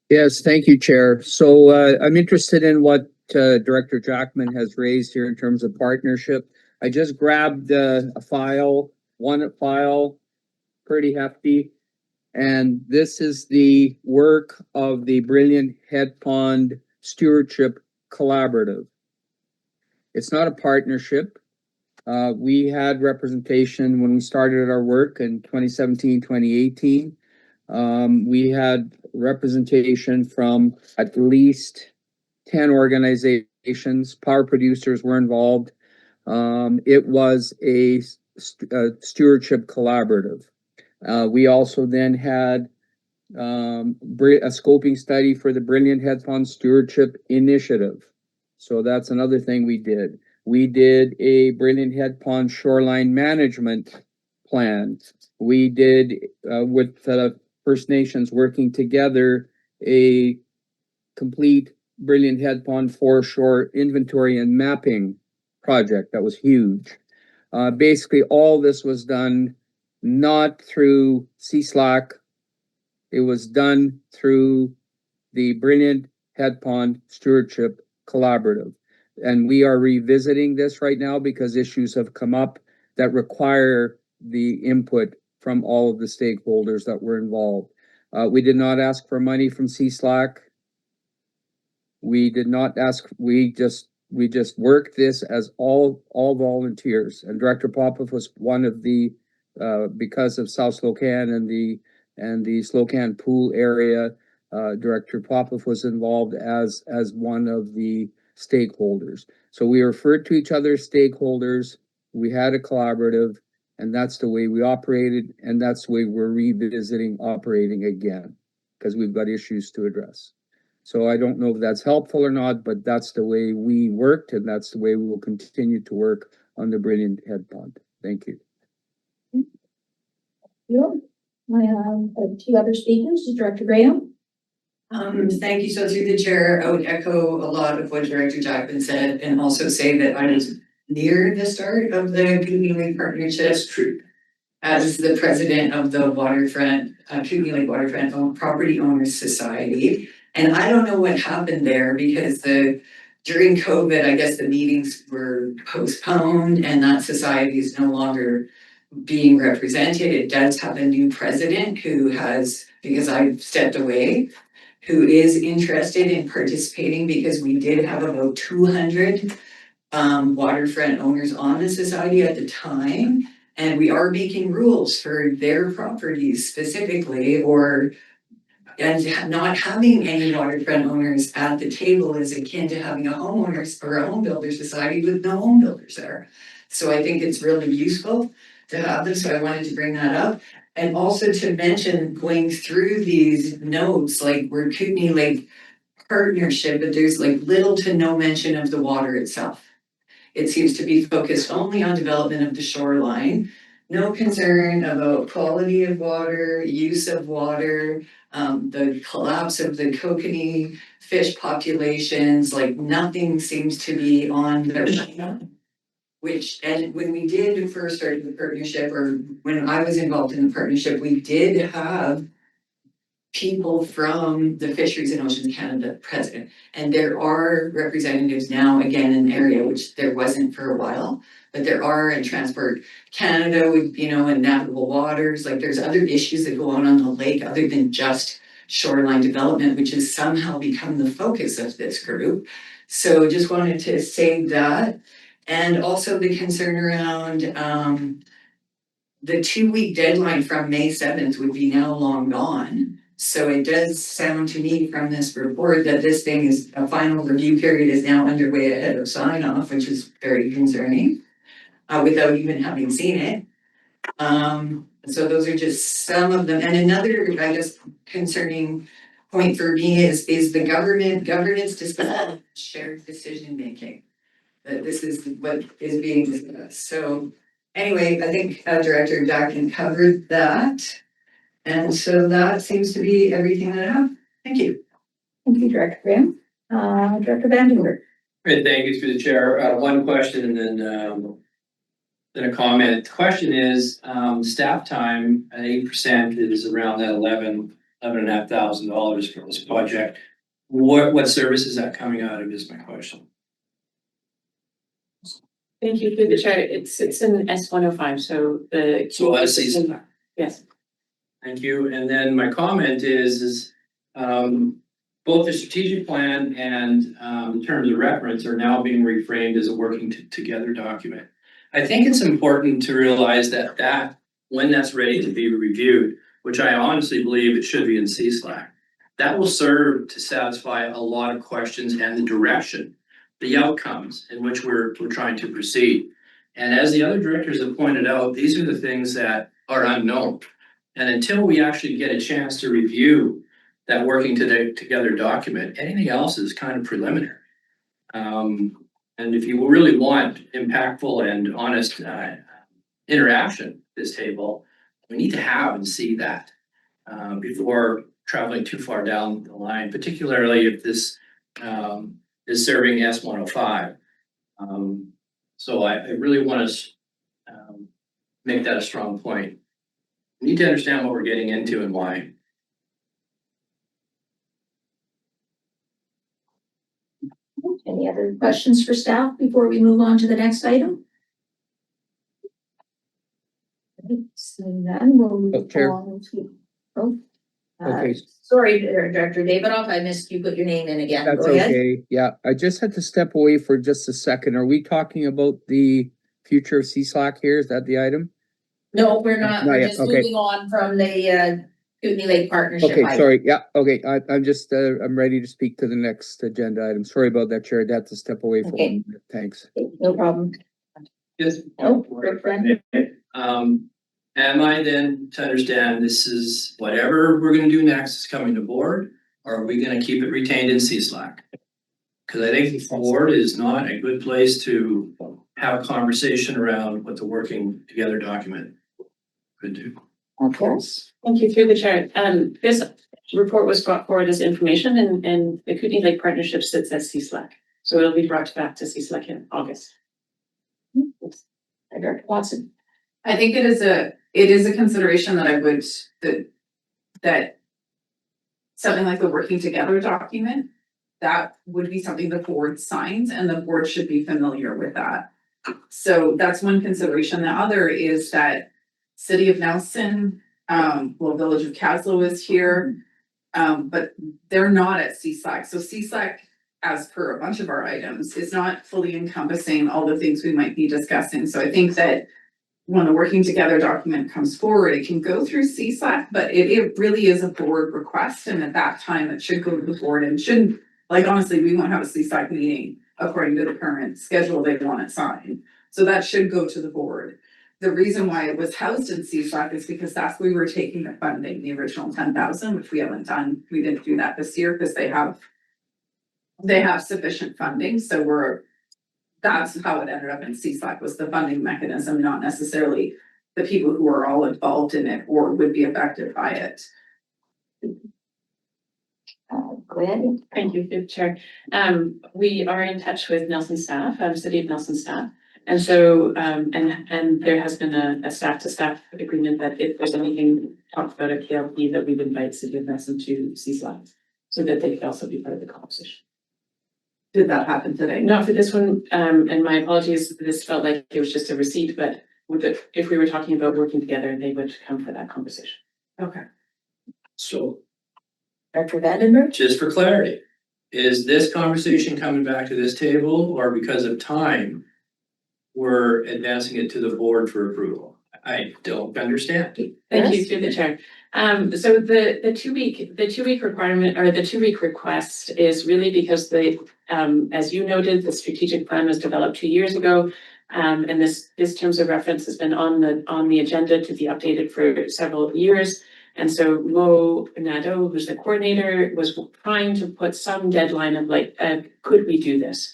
Yes, thank you, Chair. So I'm interested in what Director Jackman has raised here in terms of partnership. I just grabbed a file, one file, pretty hefty. And this is the work of the Brilliant Head Pond Stewardship Collaborative. It's not a partnership. We had representation when we started our work in 2017, 2018. We had representation from at least 10 organizations. Power producers were involved. It was a stewardship collaborative. We also then had a scoping study for the Brilliant Head Pond Stewardship Initiative. So that's another thing we did. We did a Brilliant Head Pond shoreline management plan. We did with First Nations working together a complete Brilliant Head Pond foreshore inventory and mapping project that was huge. Basically, all this was done not through CSLAC. It was done through the Brilliant Head Pond Stewardship Collaborative. And we are revisiting this right now because issues have come up that require the input from all of the stakeholders that were involved. We did not ask for money from CSLAC. We did not ask, we just worked this as all volunteers. And Director Popoff was one of the, because of South Slocan and the Slocan pool area, Director Popoff was involved as one of the stakeholders. So we referred to each other as stakeholders. We had a collaborative, and that's the way we operated, and that's the way we're revisiting operating again, because we've got issues to address. So I don't know if that's helpful or not, but that's the way we worked, and that's the way we will continue to work on the Brilliant Head Pond. Thank you. I have two other speakers, Director Graham. Thank you. So through the chair, I would echo a lot of what Director Jackman said and also say that I was near the start of the Kootenay Lake Partnership. That's true. As the president of the waterfront, Kootenay Lake Waterfront Property Owners Society. And I don't know what happened there because during COVID, I guess the meetings were postponed and that society is no longer being represented. It does have a new president who has, because I've stepped away, who is interested in participating because we did have about 200 waterfront owners on the society at the time. And we are making rules for their properties specifically, and not having any waterfront owners at the table is akin to having a homeowners or a home builder society with no home builders there. So I think it's really useful to have this, so I wanted to bring that up. And also to mention, going through these notes, like we're Kootenay Lake Partnership, but there's like little to no mention of the water itself. It seems to be focused only on development of the shoreline. No concern about quality of water, use of water, the collapse of the kokanee fish populations, like nothing seems to be on their radar. And when we did first start the partnership, or when I was involved in the partnership, we did have people from the Fisheries and Oceans Canada president. And there are representatives now, again, in the area, which there wasn't for a while, but there are in Transport Canada, and navigable waters, like there's other issues that go on the lake other than just shoreline development, which has somehow become the focus of this group. So just wanted to say that. And also the concern around the 2-week deadline from May 7th would be now long gone. So it does sound to me from this report that this thing is, a final review period is now underway ahead of sign off, which is very concerning, without even having seen it. So those are just some of them. And another, I guess, concerning point for me is the governance discussion, shared decision making. That this is what is being discussed. So anyway, I think Director Jackson covered that. And so that seems to be everything that I have. Thank you. Thank you, Director Graham. Director Vandenberg. Great, thank you through the chair. One question and then a comment. The question is, staff time at 8% is around that $11,500 for this project. What service is that coming out of is my question. Thank you through the chair. It's in S105, so the. So I see. Yes. Thank you. And then my comment is both the strategic plan and the terms of reference are now being reframed as a working together document. I think it's important to realize that when that's ready to be reviewed, which I honestly believe it should be in CSLAC, that will serve to satisfy a lot of questions and the direction, the outcomes in which we're trying to proceed. And as the other directors have pointed out, these are the things that are unknown. And until we actually get a chance to review that working together document, anything else is kind of preliminary. And if you really want impactful and honest interaction at this table, we need to have and see that before traveling too far down the line, particularly if this is serving S105. So I really want to make that a strong point. We need to understand what we're getting into and why. Any other questions for staff before we move on to the next item? So then we'll move Chair. on to. Oh, Okay. Sorry, Director Davidoff, I missed you put your name in again. That's Go ahead. okay. Yeah, I just had to step away for just a second. Are we talking about the future of CSLAC here? Is that the item? No, we're not. Not We're yet, just okay. moving on from the Kootenai Lake Partnership. Okay, item. sorry. Yeah, okay. I'm just, I'm ready to speak to the next agenda item. Sorry about that, Chair. I had to step away for Okay. 1 minute. Thanks. Okay, no problem. Yes. No, good friend. Am I then to understand this is whatever we're gonna do next is coming to board, or are we gonna keep it retained in CSLAC? Cause I think the board is not a good place to have a conversation around what the working together document could do. Okay. Thank you through the chair. This report was brought forward as information and the Kootenai Lake Partnership sits at CSLAC. So it'll be brought back to CSLAC in August. Director Watson. I think it is a consideration that I would, that something like the working together document, that would be something the board signs and the board should be familiar with that. So that's one consideration. The other is that City of Nelson, Village of Caslow is here, but they're not at CSLAC. So CSLAC, as per a bunch of our items, is not fully encompassing all the things we might be discussing. So I think that when the working together document comes forward, it can go through CSLAC, but it really is a board request. And at that time, it should go to the board and shouldn't, like, honestly, we won't have a CSLAC meeting according to the current schedule they want it signed. So that should go to the board. The reason why it was housed in CSLAC is because that's we were taking the funding, the original 10,000, which we haven't done. We didn't do that this year because they have sufficient funding. So that's how it ended up in CSLAC, was the funding mechanism, not necessarily the people who are all involved in it or would be affected by it. Go ahead. Thank you, through the chair. We are in touch with Nelson staff, City of Nelson staff. And so, and there has been a staff to staff agreement that if there's anything talked about at KLP, that we would invite City of Nelson to CSLAC so that they could also be part of the conversation. Did that happen today? Not for this one, and my apologies, this felt like it was just a receipt, but if we were talking about working together, they would come for that conversation. Okay. So Director Vandenberg. just for clarity, is this conversation coming back to this table or because of time, we're advancing it to the board for approval? I don't understand. Thank you Yes. through the chair. So the 2-week requirement or the 2-week request is really because as you noted, the strategic plan was developed 2 years ago. And this terms of reference has been on the agenda to be updated for several years. And so Mo Nadeau, who's the coordinator, was trying to put some deadline of like, could we do this?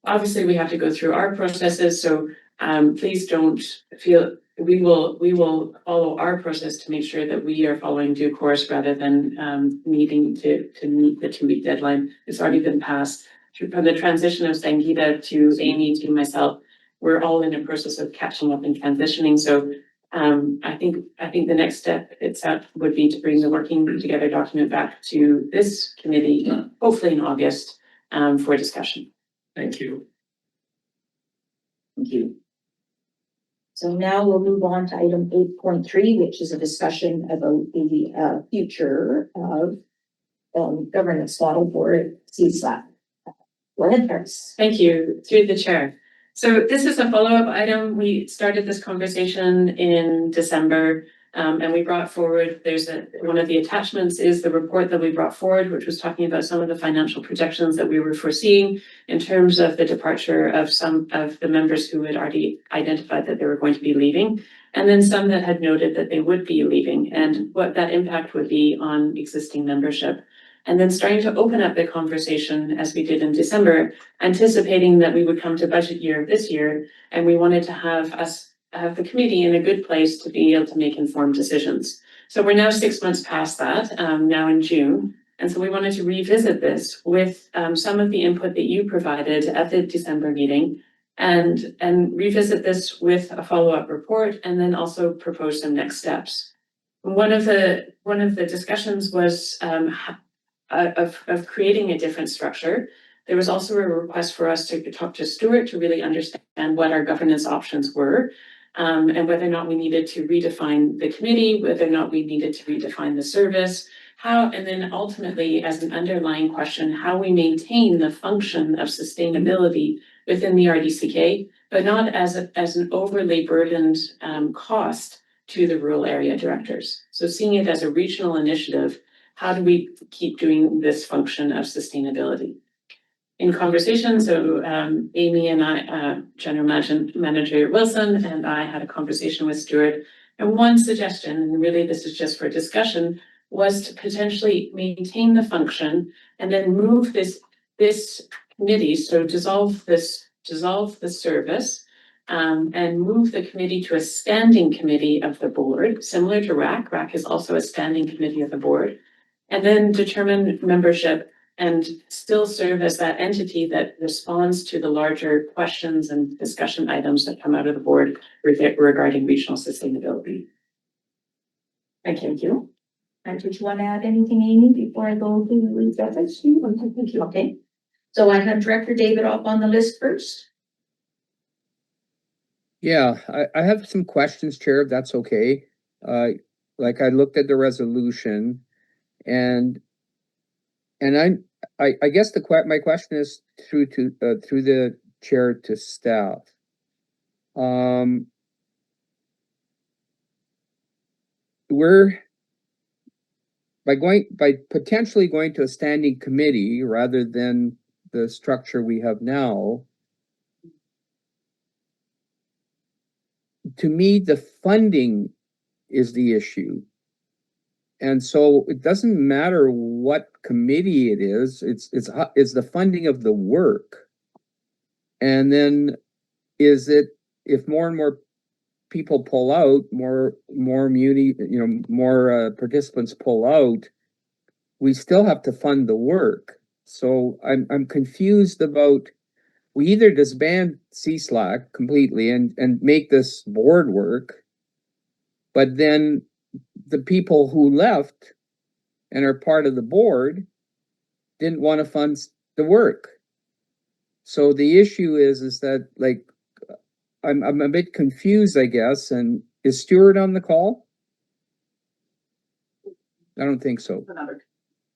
Obviously, we have to go through our processes. So please don't feel, we will follow our process to make sure that we are following due course rather than needing to meet the 2-week deadline. It's already been passed. From the transition of Sangeeta to Amy to myself, we're all in a process of catching up and transitioning. So I think the next step would be to bring the working together document back to this committee, hopefully in August, for discussion. Thank you. Thank you. So now we'll move on to item 8.3, which is a discussion about the future of governance model for CSLAP. Go ahead, Paris. Thank you, through the chair. So this is a follow-up item. We started this conversation in December, and we brought forward, one of the attachments is the report that we brought forward, which was talking about some of the financial projections that we were foreseeing in terms of the departure of some of the members who had already identified that they were going to be leaving, and then some that had noted that they would be leaving and what that impact would be on existing membership. And then starting to open up the conversation as we did in December, anticipating that we would come to budget year this year, and we wanted to have the committee in a good place to be able to make informed decisions. So we're now 6 months past that, now in June. And so we wanted to revisit this with some of the input that you provided at the December meeting and revisit this with a follow-up report and then also propose some next steps. One of the discussions was of creating a different structure. There was also a request for us to talk to Stuart to really understand what our governance options were, and whether or not we needed to redefine the committee, whether or not we needed to redefine the service, and then ultimately, as an underlying question, how we maintain the function of sustainability within the RDCK, but not as an overly burdened cost to the rural area directors. So seeing it as a regional initiative, how do we keep doing this function of sustainability? In conversation, so Amy and I, General Manager Wilson and I had a conversation with Stuart, and one suggestion, and really this is just for discussion, was to potentially maintain the function and then move this committee, so dissolve the service, and move the committee to a standing committee of the board, similar to RAC. RAC is also a standing committee of the board. And then determine membership and still serve as that entity that responds to the larger questions and discussion items that come out of the board regarding regional sustainability. Thank you. And did you want to add anything, Amy, before I go to the others? Thank you. Okay. So I have Director David up on the list first. Yeah, I have some questions, Chair, if that's okay. Like I looked at the resolution and I guess my question is through the chair to staff. We're by potentially going to a standing committee rather than the structure we have now. To me, the funding is the issue. And so it doesn't matter what committee it is, it's the funding of the work. And then is it, if more and more people pull out, more participants pull out, we still have to fund the work. So I'm confused about, we either disband CSLAC completely and make this board work, but then the people who left and are part of the board didn't want to fund the work. So the issue is that, like, I'm a bit confused, I guess. And is Stuart on the call? I don't think so.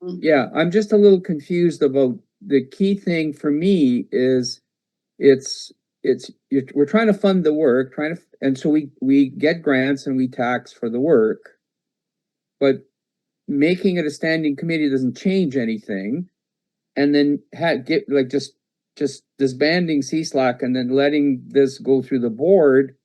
Yeah, I'm just a little confused about the key thing for me is we're trying to fund the work, and so we get grants and we tax for the work, but making it a standing committee doesn't change anything. And then just disbanding CSLAC and then letting this go through the board,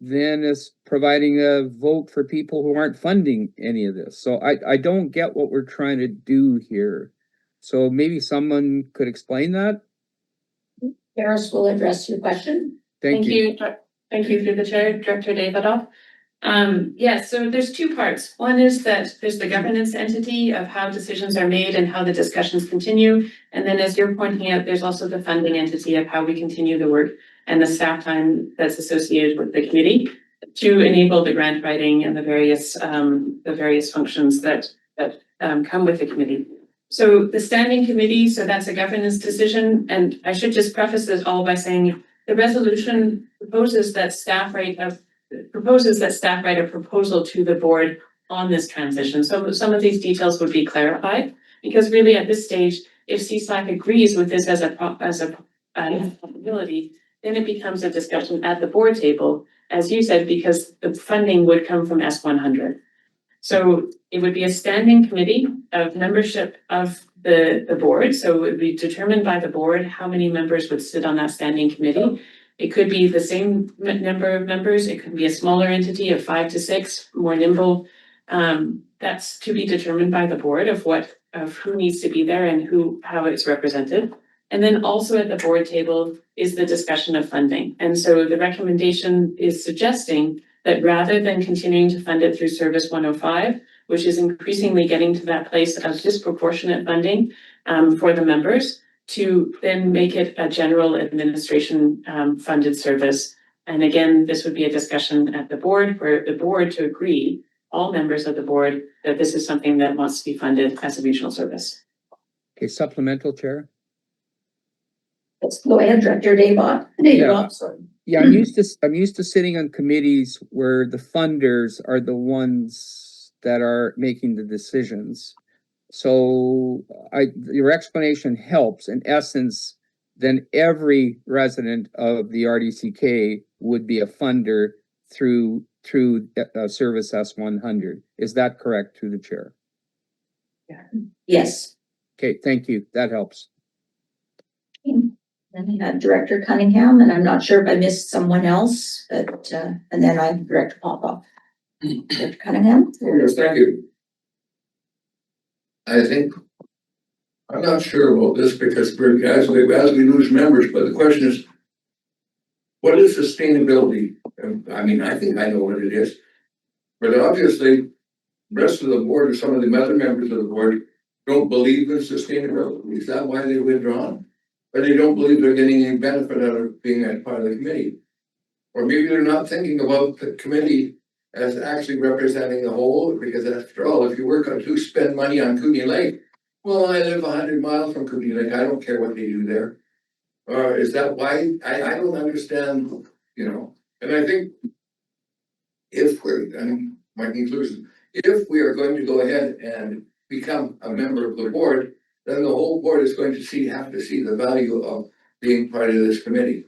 then is providing a vote for people who aren't funding any of this. So I don't get what we're trying to do here. So maybe someone could explain that? Paris will address your question. Thank you. Thank you through the chair, Director Davidoff. Yes, so there's two parts. One is that there's the governance entity of how decisions are made and how the discussions continue. And then as you're pointing out, there's also the funding entity of how we continue the work and the staff time that's associated with the committee to enable the grant writing and the various functions that come with the committee. So the standing committee, so that's a governance decision, and I should just preface this all by saying the resolution proposes that staff write a proposal to the board on this transition. So some of these details would be clarified, because really at this stage, if CSLAC agrees with this as a possibility, then it becomes a discussion at the board table, as you said, because the funding would come from S100. So it would be a standing committee of membership of the board. So it would be determined by the board how many members would sit on that standing committee. It could be the same number of members. It could be a smaller entity of 5 to 6, more nimble. That's to be determined by the board of who needs to be there and how it's represented. And then also at the board table is the discussion of funding. And so the recommendation is suggesting that rather than continuing to fund it through Service 105, which is increasingly getting to that place of disproportionate funding for the members, to then make it a general administration funded service. And again, this would be a discussion at the board for the board to agree, all members of the board, that this is something that wants to be funded as a regional service. Okay, supplemental chair. Let's go ahead, Director Davidoff, sorry. Yeah, I'm used to sitting on committees where the funders are the ones that are making the decisions. So your explanation helps. In essence, then every resident of the RDCK would be a funder through Service S100. Is that correct, through the chair? Yes. Okay, thank you. That helps. Then we had Director Cunningham, and I'm not sure if I missed someone else, but, and then I have Director Popoff. Director Cunningham? Yes, thank you. I think, I'm not sure about this because as we lose members, but the question is, what is sustainability? I mean, I think I know what it is, but obviously, the rest of the board or some of the other members of the board don't believe in sustainability. Is that why they withdrawn? Or they don't believe they're getting any benefit out of being a part of the committee? Or maybe they're not thinking about the committee as actually representing the whole, because after all, if you work on who spend money on Kootenay Lake, well, I live 100 miles from Kootenay Lake, I don't care what they do there. Or is that why? I don't understand, and I think my conclusion, if we are going to go ahead and become a member of the board, then the whole board is going to have to see the value of being part of this committee.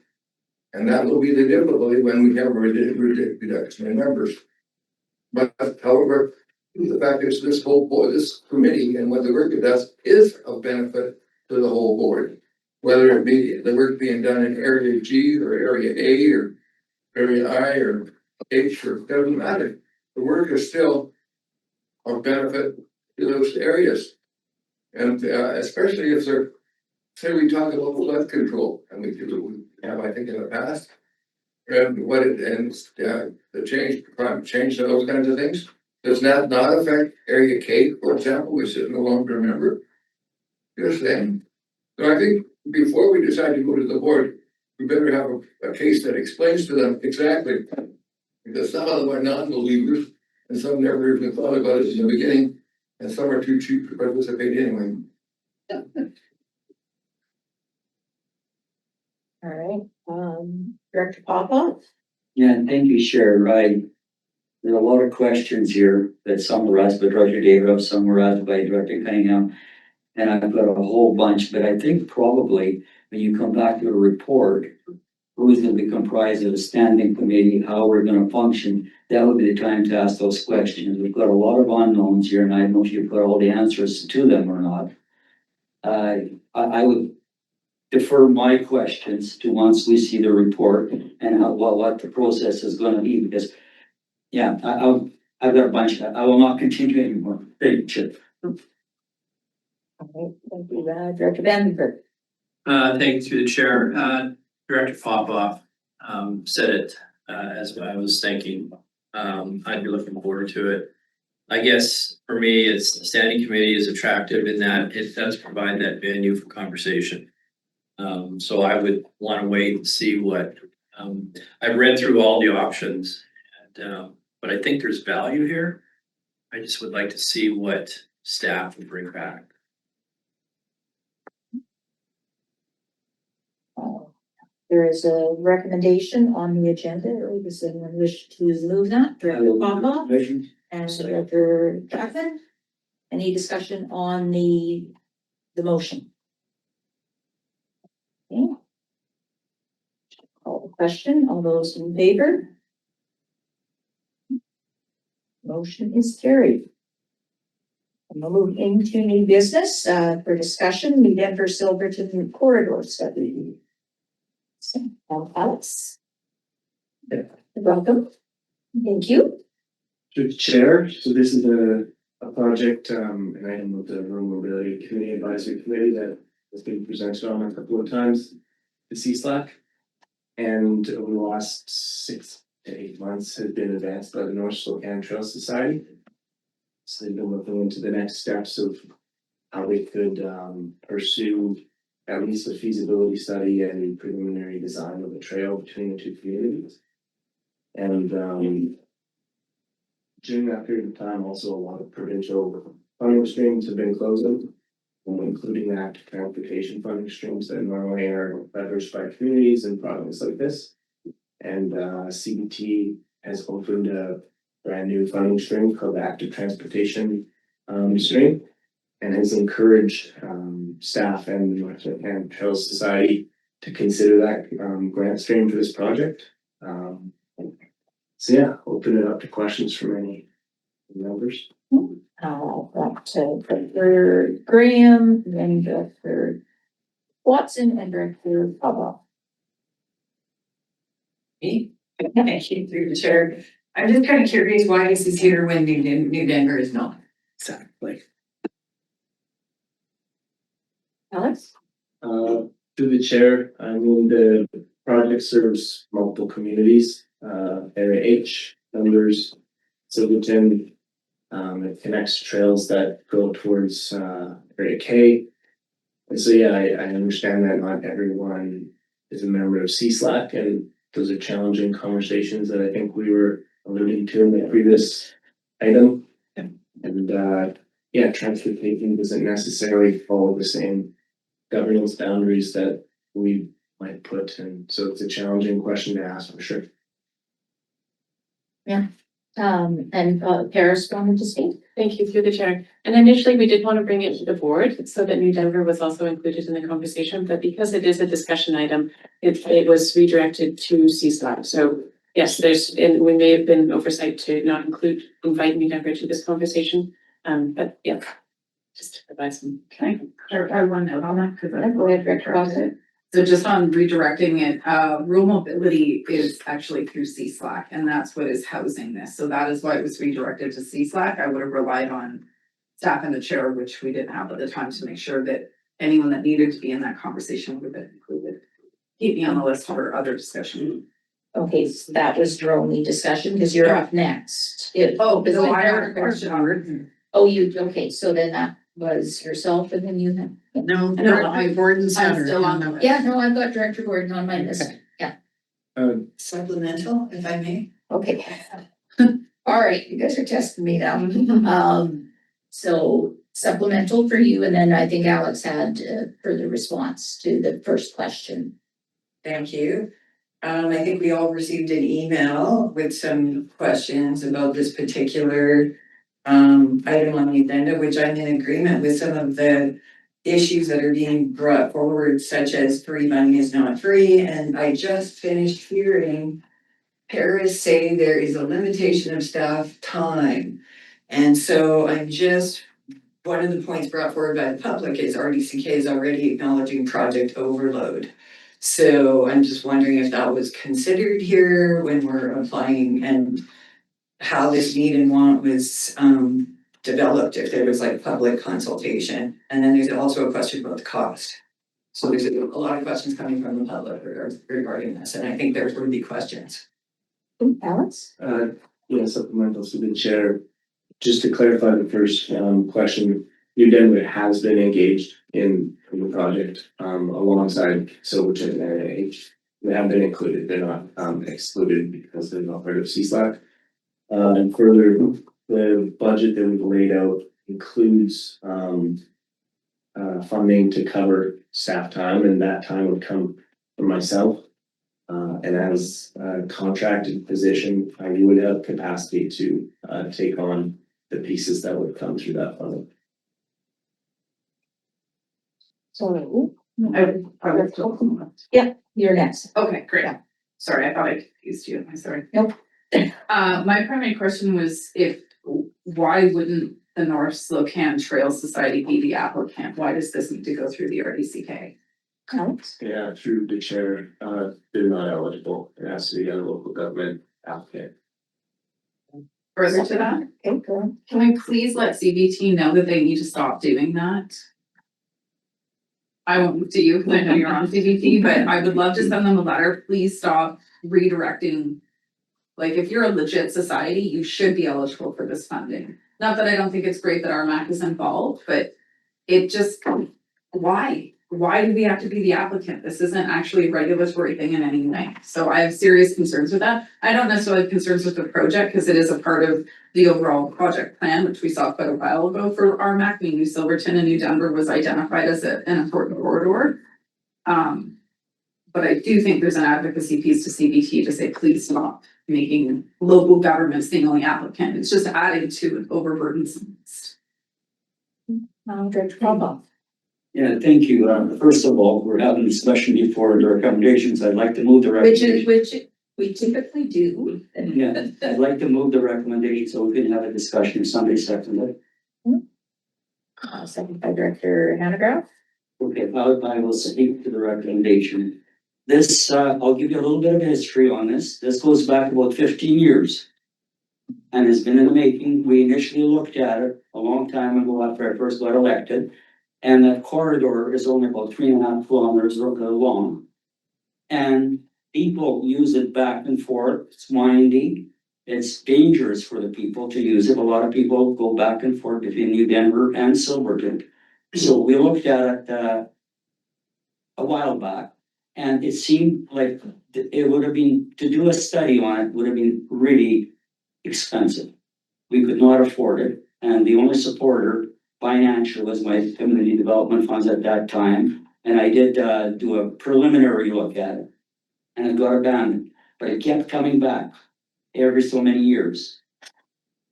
And that will be the difficulty when we have a reduction in members. But however, the fact is this whole board, this committee and what the work it does is of benefit to the whole board. Whether it be the work being done in area G or area A or area I or H, or it doesn't matter. The work is still of benefit to those areas. And especially if they're, say we talk about flood control, and we have, I think, in the past, and the climate change and those kinds of things, does that not affect area K, for example, which is no longer a member? Just saying. So I think before we decide to go to the board, we better have a case that explains to them exactly, because some of them are non-believers, and some never even thought about it in the beginning, and some are too cheap to participate anyway. All right, Director Popoff? Yeah, and thank you, Chair. There are a lot of questions here that summarized by Director Davidoff, summarized by Director Cunningham. And I've got a whole bunch, but I think probably when you come back to a report, who's going to be comprised of a standing committee, how we're going to function, that would be the time to ask those questions. We've got a lot of unknowns here, and I don't know if you've got all the answers to them or not. I would defer my questions to once we see the report and what the process is going to be, because, yeah, I've got a bunch. I will not continue anymore. Thank you, Chair. All right, thank you, Director Vandenberg. Thank you through the chair. Director Popoff said it as I was thinking. I'd be looking forward to it. I guess for me, it's the standing committee is attractive in that it does provide that venue for conversation. So I would want to wait and see what, I've read through all the options and, but I think there's value here. I just would like to see what staff would bring back. There is a recommendation on the agenda. Does anyone wish to move that? Director Papa and Director Jackman? Any discussion on the motion? Okay. Call the question. All those in favor? Motion is carried. And we'll move into new business for discussion, the Denver Silverton corridor study. So, Alex. Welcome. Thank you. Through the chair, so this is a project, an item of the Rural Mobility Committee Advisory Committee that has been presented on a couple of times, the CSLAC. And over the last 6 to 8 months has been advanced by the North Slocan Trail Society. So they've been looking into the next steps of how we could pursue at least a feasibility study and preliminary design of a trail between the two communities. And during that period of time, also a lot of provincial funding streams have been closing, including active transportation funding streams that normally are leveraged by communities in provinces like this. And CBT has opened a brand new funding stream called the Active Transportation stream, and has encouraged staff and the North Slocan Trail Society to consider that grant stream for this project. So yeah, open it up to questions from any members. Director Graham, then Director Watson, and Director Pablo. Me? Thank you through the chair. I'm just kind of curious why this is here when New Denver is not. Exactly. Alex? Through the chair, I mean, the project serves multiple communities, Area H, Numbers, Silverton. It connects trails that go towards Area K. And so, yeah, I understand that not everyone is a member of CSLAC, and those are challenging conversations that I think we were alluding to in the previous item. And yeah, transportation doesn't necessarily follow the same governance boundaries that we might put, and so it's a challenging question to ask for sure. Yeah. And Paris wanted to speak. Thank you through the chair. And initially, we did want to bring it to the board so that New Denver was also included in the conversation, but because it is a discussion item, it was redirected to CSLAC. So yes, we may have been oversight to not invite New Denver to this conversation. But yeah, just to provide some. Can I clarify one note on that? Cause Go ahead, Director Watson. so just on redirecting it, rural mobility is actually through CSLAC, and that's what is housing this. So that is why it was redirected to CSLAC. I would have relied on staff and the chair, which we didn't have at the time, to make sure that anyone that needed to be in that conversation would have been included. Keep me on the list for other discussion. Okay, so that was your only discussion, because you're up next. So I have a question on it. Oh, okay, so then that was yourself and then you have. No, No, Gordon I'm Center. still on. Yeah, no, I've got Director Gordon on my list. Yeah, Supplemental, if I may. okay. All right, you guys are testing me now. So supplemental for you, and then I think Alex had further response to the first question. Thank you. I think we all received an email with some questions about this particular item on the agenda, which I'm in agreement with some of the issues that are being brought forward, such as free money is not free. And I just finished hearing Paris say there is a limitation of staff time. And so one of the points brought forward by the public is RDCK is already acknowledging project overload. So I'm just wondering if that was considered here when we're applying, and how this need and want was developed, if there was like public consultation. And then there's also a question about the cost. So there's a lot of questions coming from the public regarding this, and I think there would be questions. Alex? Yeah, supplemental to the chair. Just to clarify the first question, New Denver has been engaged in the project alongside Silverton and Area H. They have been included, they're not excluded because they're not part of CSLAC. And further, the budget that we've laid out includes funding to cover staff time, and that time would come from myself. And as a contracted position, I would have capacity to take on the pieces that would come through that funding. So, Okay, you're next. great. Yeah. Sorry, I thought I confused you. I'm sorry. Nope. My primary question was why wouldn't the North Slocan Trail Society be the applicant? Why does this need to go through the RDCK? Alex? Yeah, through the chair, they're not eligible. It has to be a local government applicant. Further to that, Okay, good. can we please let CBT know that they need to stop doing that? I won't do you, because I know you're on CBT, but I would love to send them a letter. Please stop redirecting. Like, if you're a legit society, you should be eligible for this funding. Not that I don't think it's great that RMAC is involved, but it just, why? Why do we have to be the applicant? This isn't actually a regulatory thing in any way. So I have serious concerns with that. I don't necessarily have concerns with the project because it is a part of the overall project plan, which we saw quite a while ago for RMAC. We knew Silverton and New Denver was identified as an important corridor. But I do think there's an advocacy piece to CBT to say, please stop making local governments the only applicant. It's just adding to an overburdensome list. Director Papa. Yeah, thank you. First of all, we're having a discussion before the recommendations. I'd like to move the recommendation. Which we typically do. Yeah, I'd like to move the recommendation so we can have a discussion. If somebody seconded it. Second by Director Hanegraaff. Okay, I will speak to the recommendation. This, I'll give you a little bit of history on this. This goes back about 15 years. And has been in the making. We initially looked at it a long time ago after I first got elected. And that corridor is only about 3.5 kilometers long. And people use it back and forth. It's windy. It's dangerous for the people to use it. A lot of people go back and forth between New Denver and Silverton. So we looked at it a while back, and it seemed like it would have been, to do a study on it would have been really expensive. We could not afford it, and the only supporter financial was my community development funds at that time, and I did do a preliminary look at it, and it got abandoned, but it kept coming back every so many years.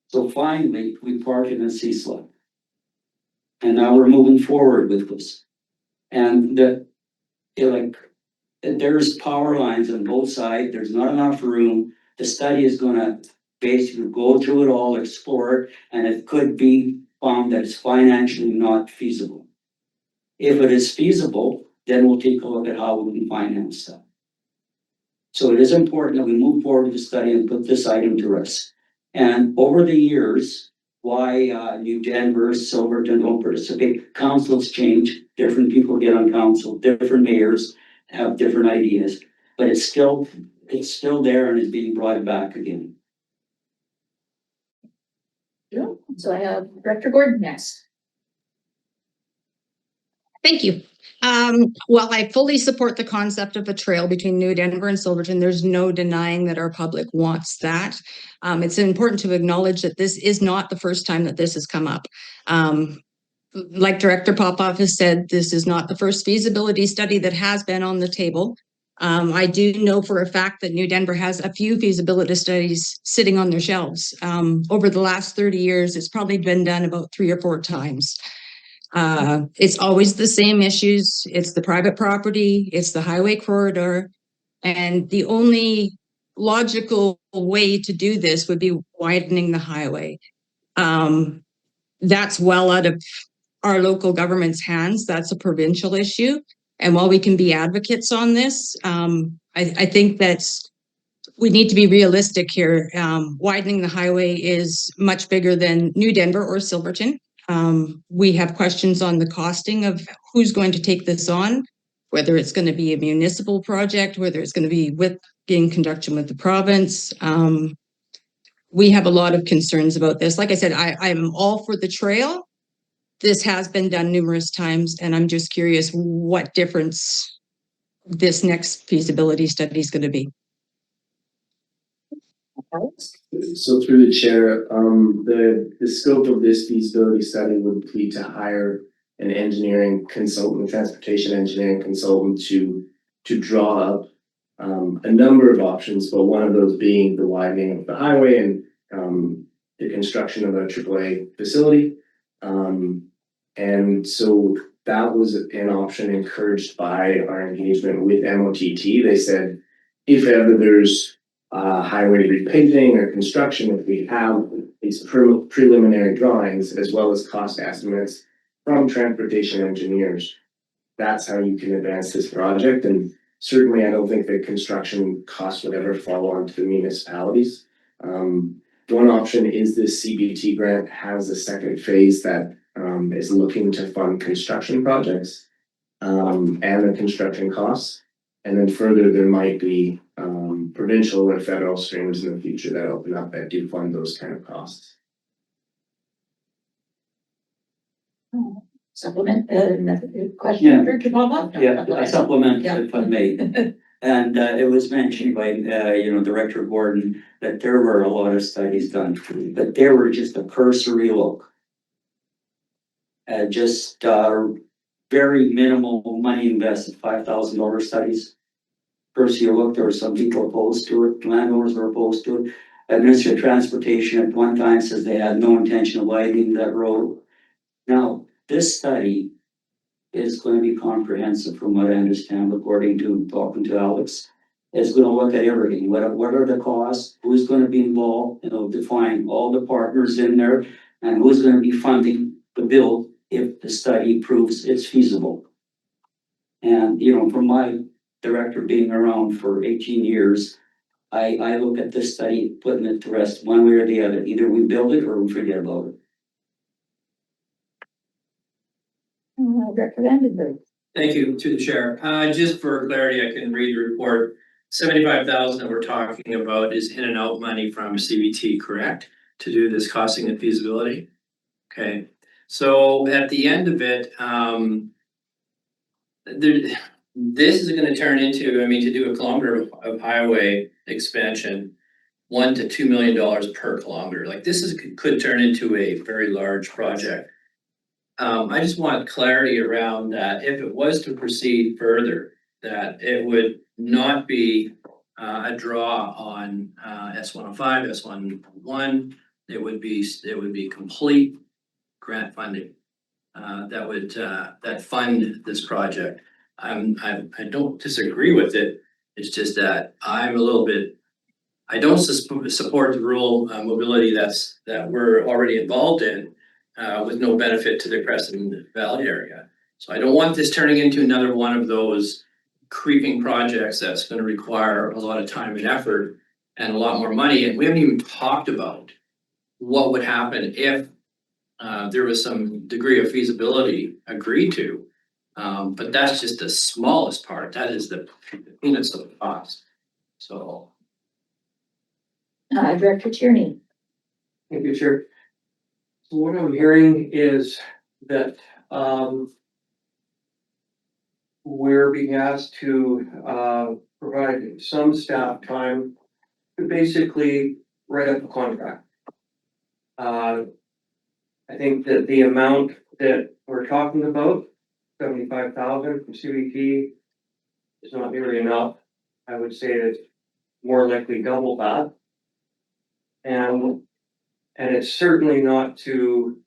So finally, we parked it in CSLAC. And now we're moving forward with this. And there's power lines on both sides. There's not enough room. The study is gonna basically go through it all, explore it, and it could be found that it's financially not feasible. If it is feasible, then we'll take a look at how we can finance that. So it is important that we move forward with the study and put this item to rest. And over the years, why New Denver, Silverton don't participate, councils change, different people get on council, different mayors have different ideas, but it's still there and is being brought back again. So I have Director Gordon next. Thank you. While I fully support the concept of a trail between New Denver and Silverton, there's no denying that our public wants that. It's important to acknowledge that this is not the first time that this has come up. Like Director Popoff has said, this is not the first feasibility study that has been on the table. I do know for a fact that New Denver has a few feasibility studies sitting on their shelves. Over the last 30 years, it's probably been done about 3 or 4 times. It's always the same issues. It's the private property, it's the highway corridor, and the only logical way to do this would be widening the highway. That's well out of our local government's hands. That's a provincial issue. And while we can be advocates on this, I think that we need to be realistic here. Widening the highway is much bigger than New Denver or Silverton. We have questions on the costing of who's going to take this on, whether it's going to be a municipal project, whether it's going to be with in conjunction with the province. We have a lot of concerns about this. Like I said, I'm all for the trail. This has been done numerous times, and I'm just curious what difference this next feasibility study is going to be. So through the chair, the scope of this feasibility study would be to hire an engineering consultant, transportation engineering consultant to draw up a number of options, but one of those being the widening of the highway and the construction of a AAA facility. And so that was an option encouraged by our engagement with MOTT. They said, if ever there's highway repaving or construction, if we have these preliminary drawings as well as cost estimates from transportation engineers, that's how you can advance this project. And certainly I don't think that construction costs would ever fall onto the municipalities. One option is this CBT grant has a second phase that is looking to fund construction projects and the construction costs. And then further, there might be provincial or federal streams in the future that open up that do fund those kind of costs. Supplement, another question Yeah. for Bob? Yeah, a supplement, Yeah. if I may. And it was mentioned by, Director Gordon, that there were a lot of studies done, but they were just a cursory look. Just very minimal money invested, $5,000 studies. Cursory look, there were some people opposed to it, landowners were opposed to it. Administrative Transportation at one time says they had no intention of widening that road. Now, this study is going to be comprehensive from what I understand, according to talking to Alex. It's going to look at everything. What are the costs? Who's going to be involved? Define all the partners in there and who's going to be funding the bill if the study proves it's feasible. And, from my director being around for 18 years, I look at this study, putting it to rest one way or the other. Either we build it or we forget about it. Director Vandenberg. Thank you to the chair. Just for clarity, I can read the report. 75,000 that we're talking about is in and out money from CBT, correct? To do this costing and feasibility? Okay, so at the end of it, this is gonna turn into, to do a kilometer of highway expansion, $1 to $2 million per kilometer. Like could turn into a very large project. I just want clarity around that. If it was to proceed further, that it would not be a draw on S105, S111. It would be complete grant funding that fund this project. I don't disagree with it. It's just that I don't support the rural mobility that we're already involved in. With no benefit to the Crescent Valley area. So I don't want this turning into another one of those creeping projects that's gonna require a lot of time and effort and a lot more money. And we haven't even talked about what would happen if there was some degree of feasibility agreed to. But that's just the smallest part. That is the peanuts of the cost. So. Director Tierney. Thank you, Chair. So what I'm hearing is that we're being asked to provide some staff time to basically write up a contract. I think that the amount that we're talking about, 75,000 from CBT, is not nearly enough. I would say it's more likely double that. And it's certainly not to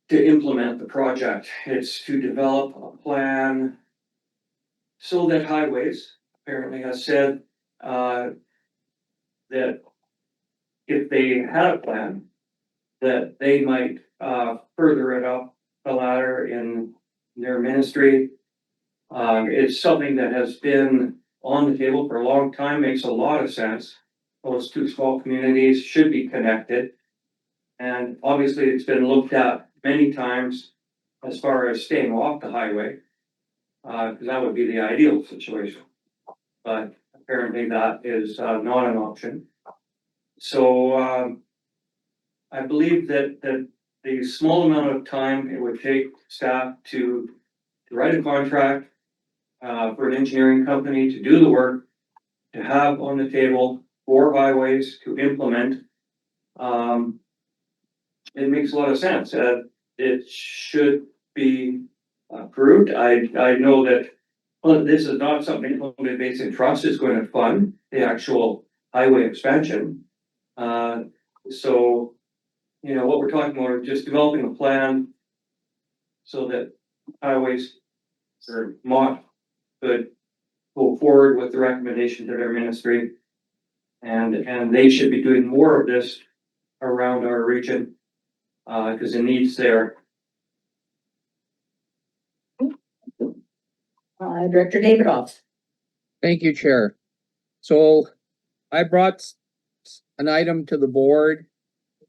implement the project. It's to develop a plan so that Highways apparently has said that if they had a plan, that they might further it up the ladder in their ministry. It's something that has been on the table for a long time, makes a lot of sense. Those two small communities should be connected. And obviously it's been looked at many times as far as staying off the highway. Because that would be the ideal situation. but apparently that is not an option. So I believe that the small amount of time it would take staff to write a contract for an engineering company to do the work, to have on the table 4 highways to implement. It makes a lot of sense. It should be approved. I know that, well, this is not something Columbia Basin Trust is going to fund, the actual highway expansion. So, you know, what we're talking about is just developing a plan so that highways or MOT could go forward with the recommendation to their ministry. And they should be doing more of this around our region, because the need's there. Director Davidoff. Thank you, Chair. So I brought an item to the board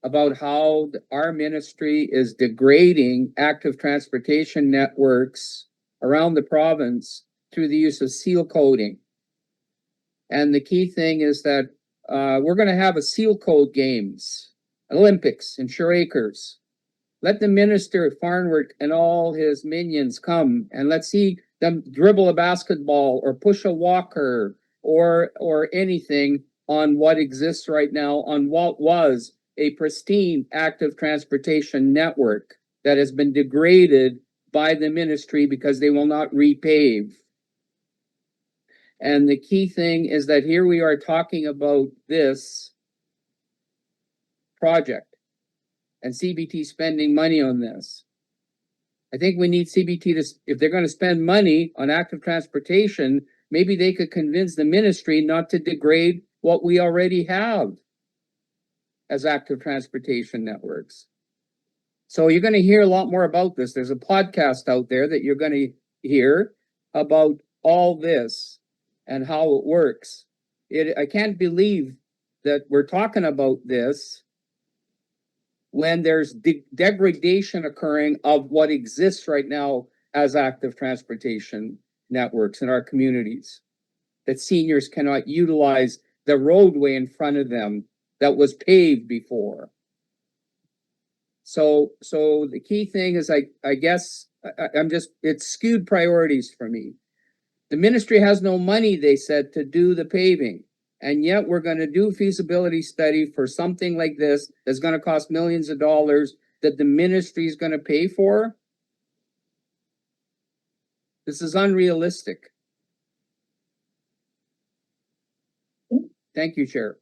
about how our ministry is degrading active transportation networks around the province through the use of seal coating. And the key thing is that we're going to have a seal code games, Olympics in Shore Acres. Let the Minister Farnworth and all his minions come and let's see them dribble a basketball or push a walker or anything on what exists right now on what was a pristine active transportation network that has been degraded by the ministry because they will not repave. And the key thing is that here we are talking about this project and CBT spending money on this. I think we need CBT to, if they're going to spend money on active transportation, maybe they could convince the ministry not to degrade what we already have as active transportation networks. So you're going to hear a lot more about this. There's a podcast out there that you're going to hear about all this and how it works. I can't believe that we're talking about this when there's degradation occurring of what exists right now as active transportation networks in our communities. That seniors cannot utilize the roadway in front of them that was paved before. So the key thing is I guess I'm just, it's skewed priorities for me. The ministry has no money, they said, to do the paving. And yet we're going to do a feasibility study for something like this that's going to cost millions of dollars that the ministry is going to pay for. This is unrealistic. Thank you, Chair.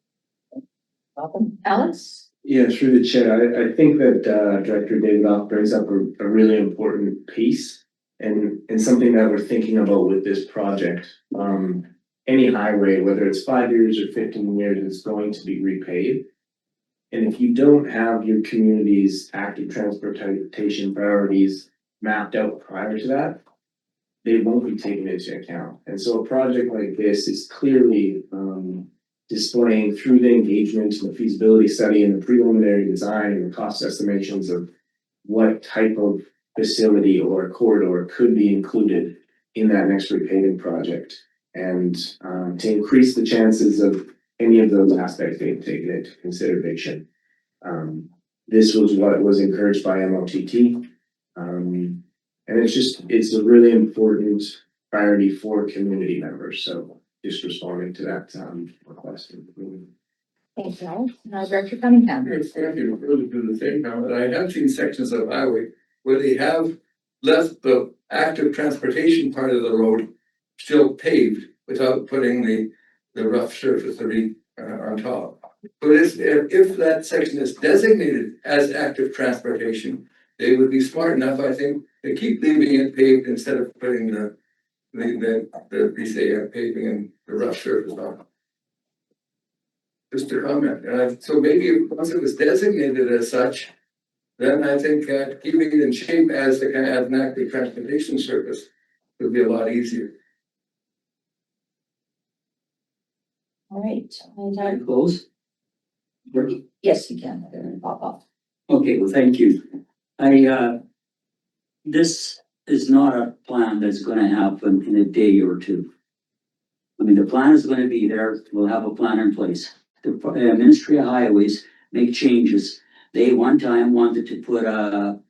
Welcome, Alex. Yeah, through the chair, I think that Director Davidoff brings up a really important piece and something that we're thinking about with this project. Any highway, whether it's 5 years or 15 years, is going to be repaved. And if you don't have your community's active transportation priorities mapped out prior to that, they won't be taken into account. And so a project like this is clearly displaying through the engagement and the feasibility study and the preliminary design and the cost estimations of what type of facility or corridor could be included in that next repaving project. And to increase the chances of any of those aspects being taken into consideration. This was what was encouraged by MOTT. And it's a really important priority for community members. So just responding to that request. Thank you, Alex. Now, Director Cunningham. It's going to really do the same now, but I have seen sections of highway where they have left the active transportation part of the road still paved without putting the rough surface on top. But if that section is designated as active transportation, they would be smart enough, I think, to keep leaving it paved instead of putting the paving and the rough surface on. Just a comment. So maybe once it was designated as such, then I think keeping it in shape as an active transportation surface would be a lot easier. All right. Can I close? Yes, you can. Pop off. Okay, well, thank you. This is not a plan that's gonna happen in a day or two. I mean, the plan is gonna be there, we'll have a plan in place. The Ministry of Highways make changes. They one time wanted to put a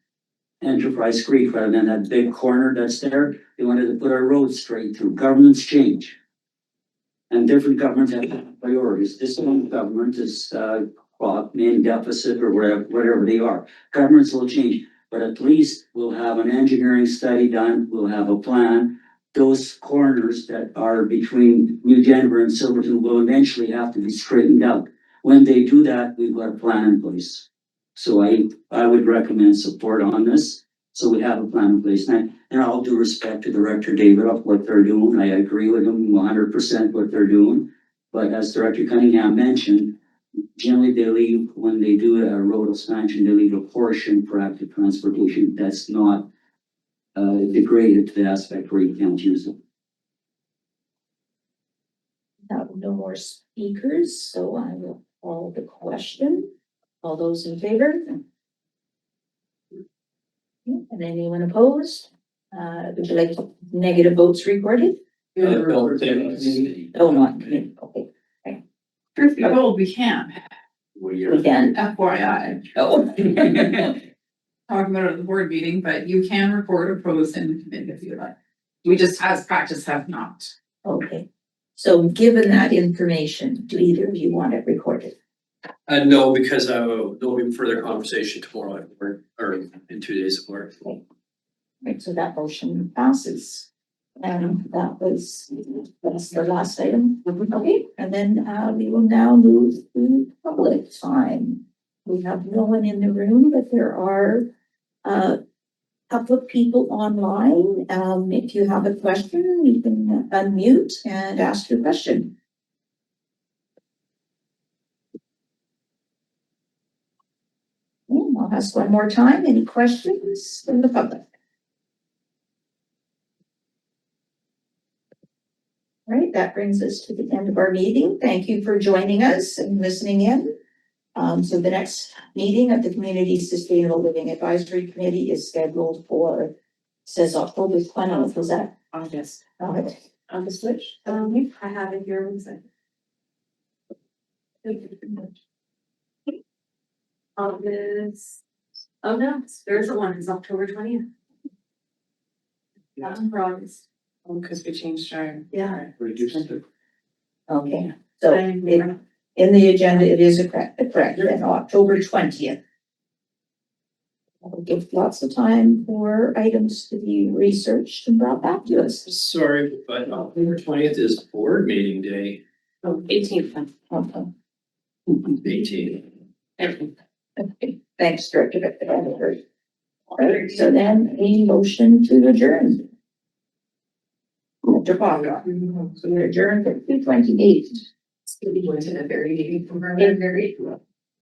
Enterprise Creek rather than that big corner that's there. They wanted to put a road straight through. Governments change. And different governments have priorities. This one government is, in deficit or whatever they are. Governments will change, but at least we'll have an engineering study done, we'll have a plan. Those corners that are between New Denver and Silverton will eventually have to be straightened out. When they do that, we've got a plan in place. So I would recommend support on this, so we have a plan in place. And all due respect to Director David of what they're doing, I agree with them 100% what they're doing. But as Director Cunningham mentioned, generally they leave, when they do a road expansion, they leave a portion for active transportation that's not degraded to the aspect where you can't use it. Now, no more speakers, so I will call the question. All those in favor? And anyone opposed? Would you like negative votes recorded? Don't think Oh, not committee, okay, Truth be told, we can, we can. FYI. Oh. Talk about it at the board meeting, but you can record opposed in the committee if you like. We just, as practice, have not. Okay, so given that information, do either of you want it recorded? No, because there'll be further conversation tomorrow at work, or in 2 days at work. Right, so that motion passes. And that's the last item. Okay, and then we will now move to public time. We have no one in the room, but there are a couple of people online. If you have a question, you can unmute and ask your question. I'll ask one more time. Any questions from the public? All right, that brings us to the end of our meeting. Thank you for joining us and listening in. So the next meeting of the Community Sustainable Living Advisory Committee is scheduled for, says October 20th, was that? August. August which? I have it here, one second. August. Oh, no, there's the one, it's October 20th. That's for August. Oh, because we changed our. Yeah. Reduced it. Okay, so in the agenda, it is correct, and October 20th. That'll give lots of time for items to be researched and brought back to us. Sorry, but October 20th is board meeting day, Oh, 18th. Okay. 18. Okay, thanks, Director. All right, so then a motion to adjourn. Mr. Baca, so we're adjourned at 2:28. It's gonna be going to a very meeting from our very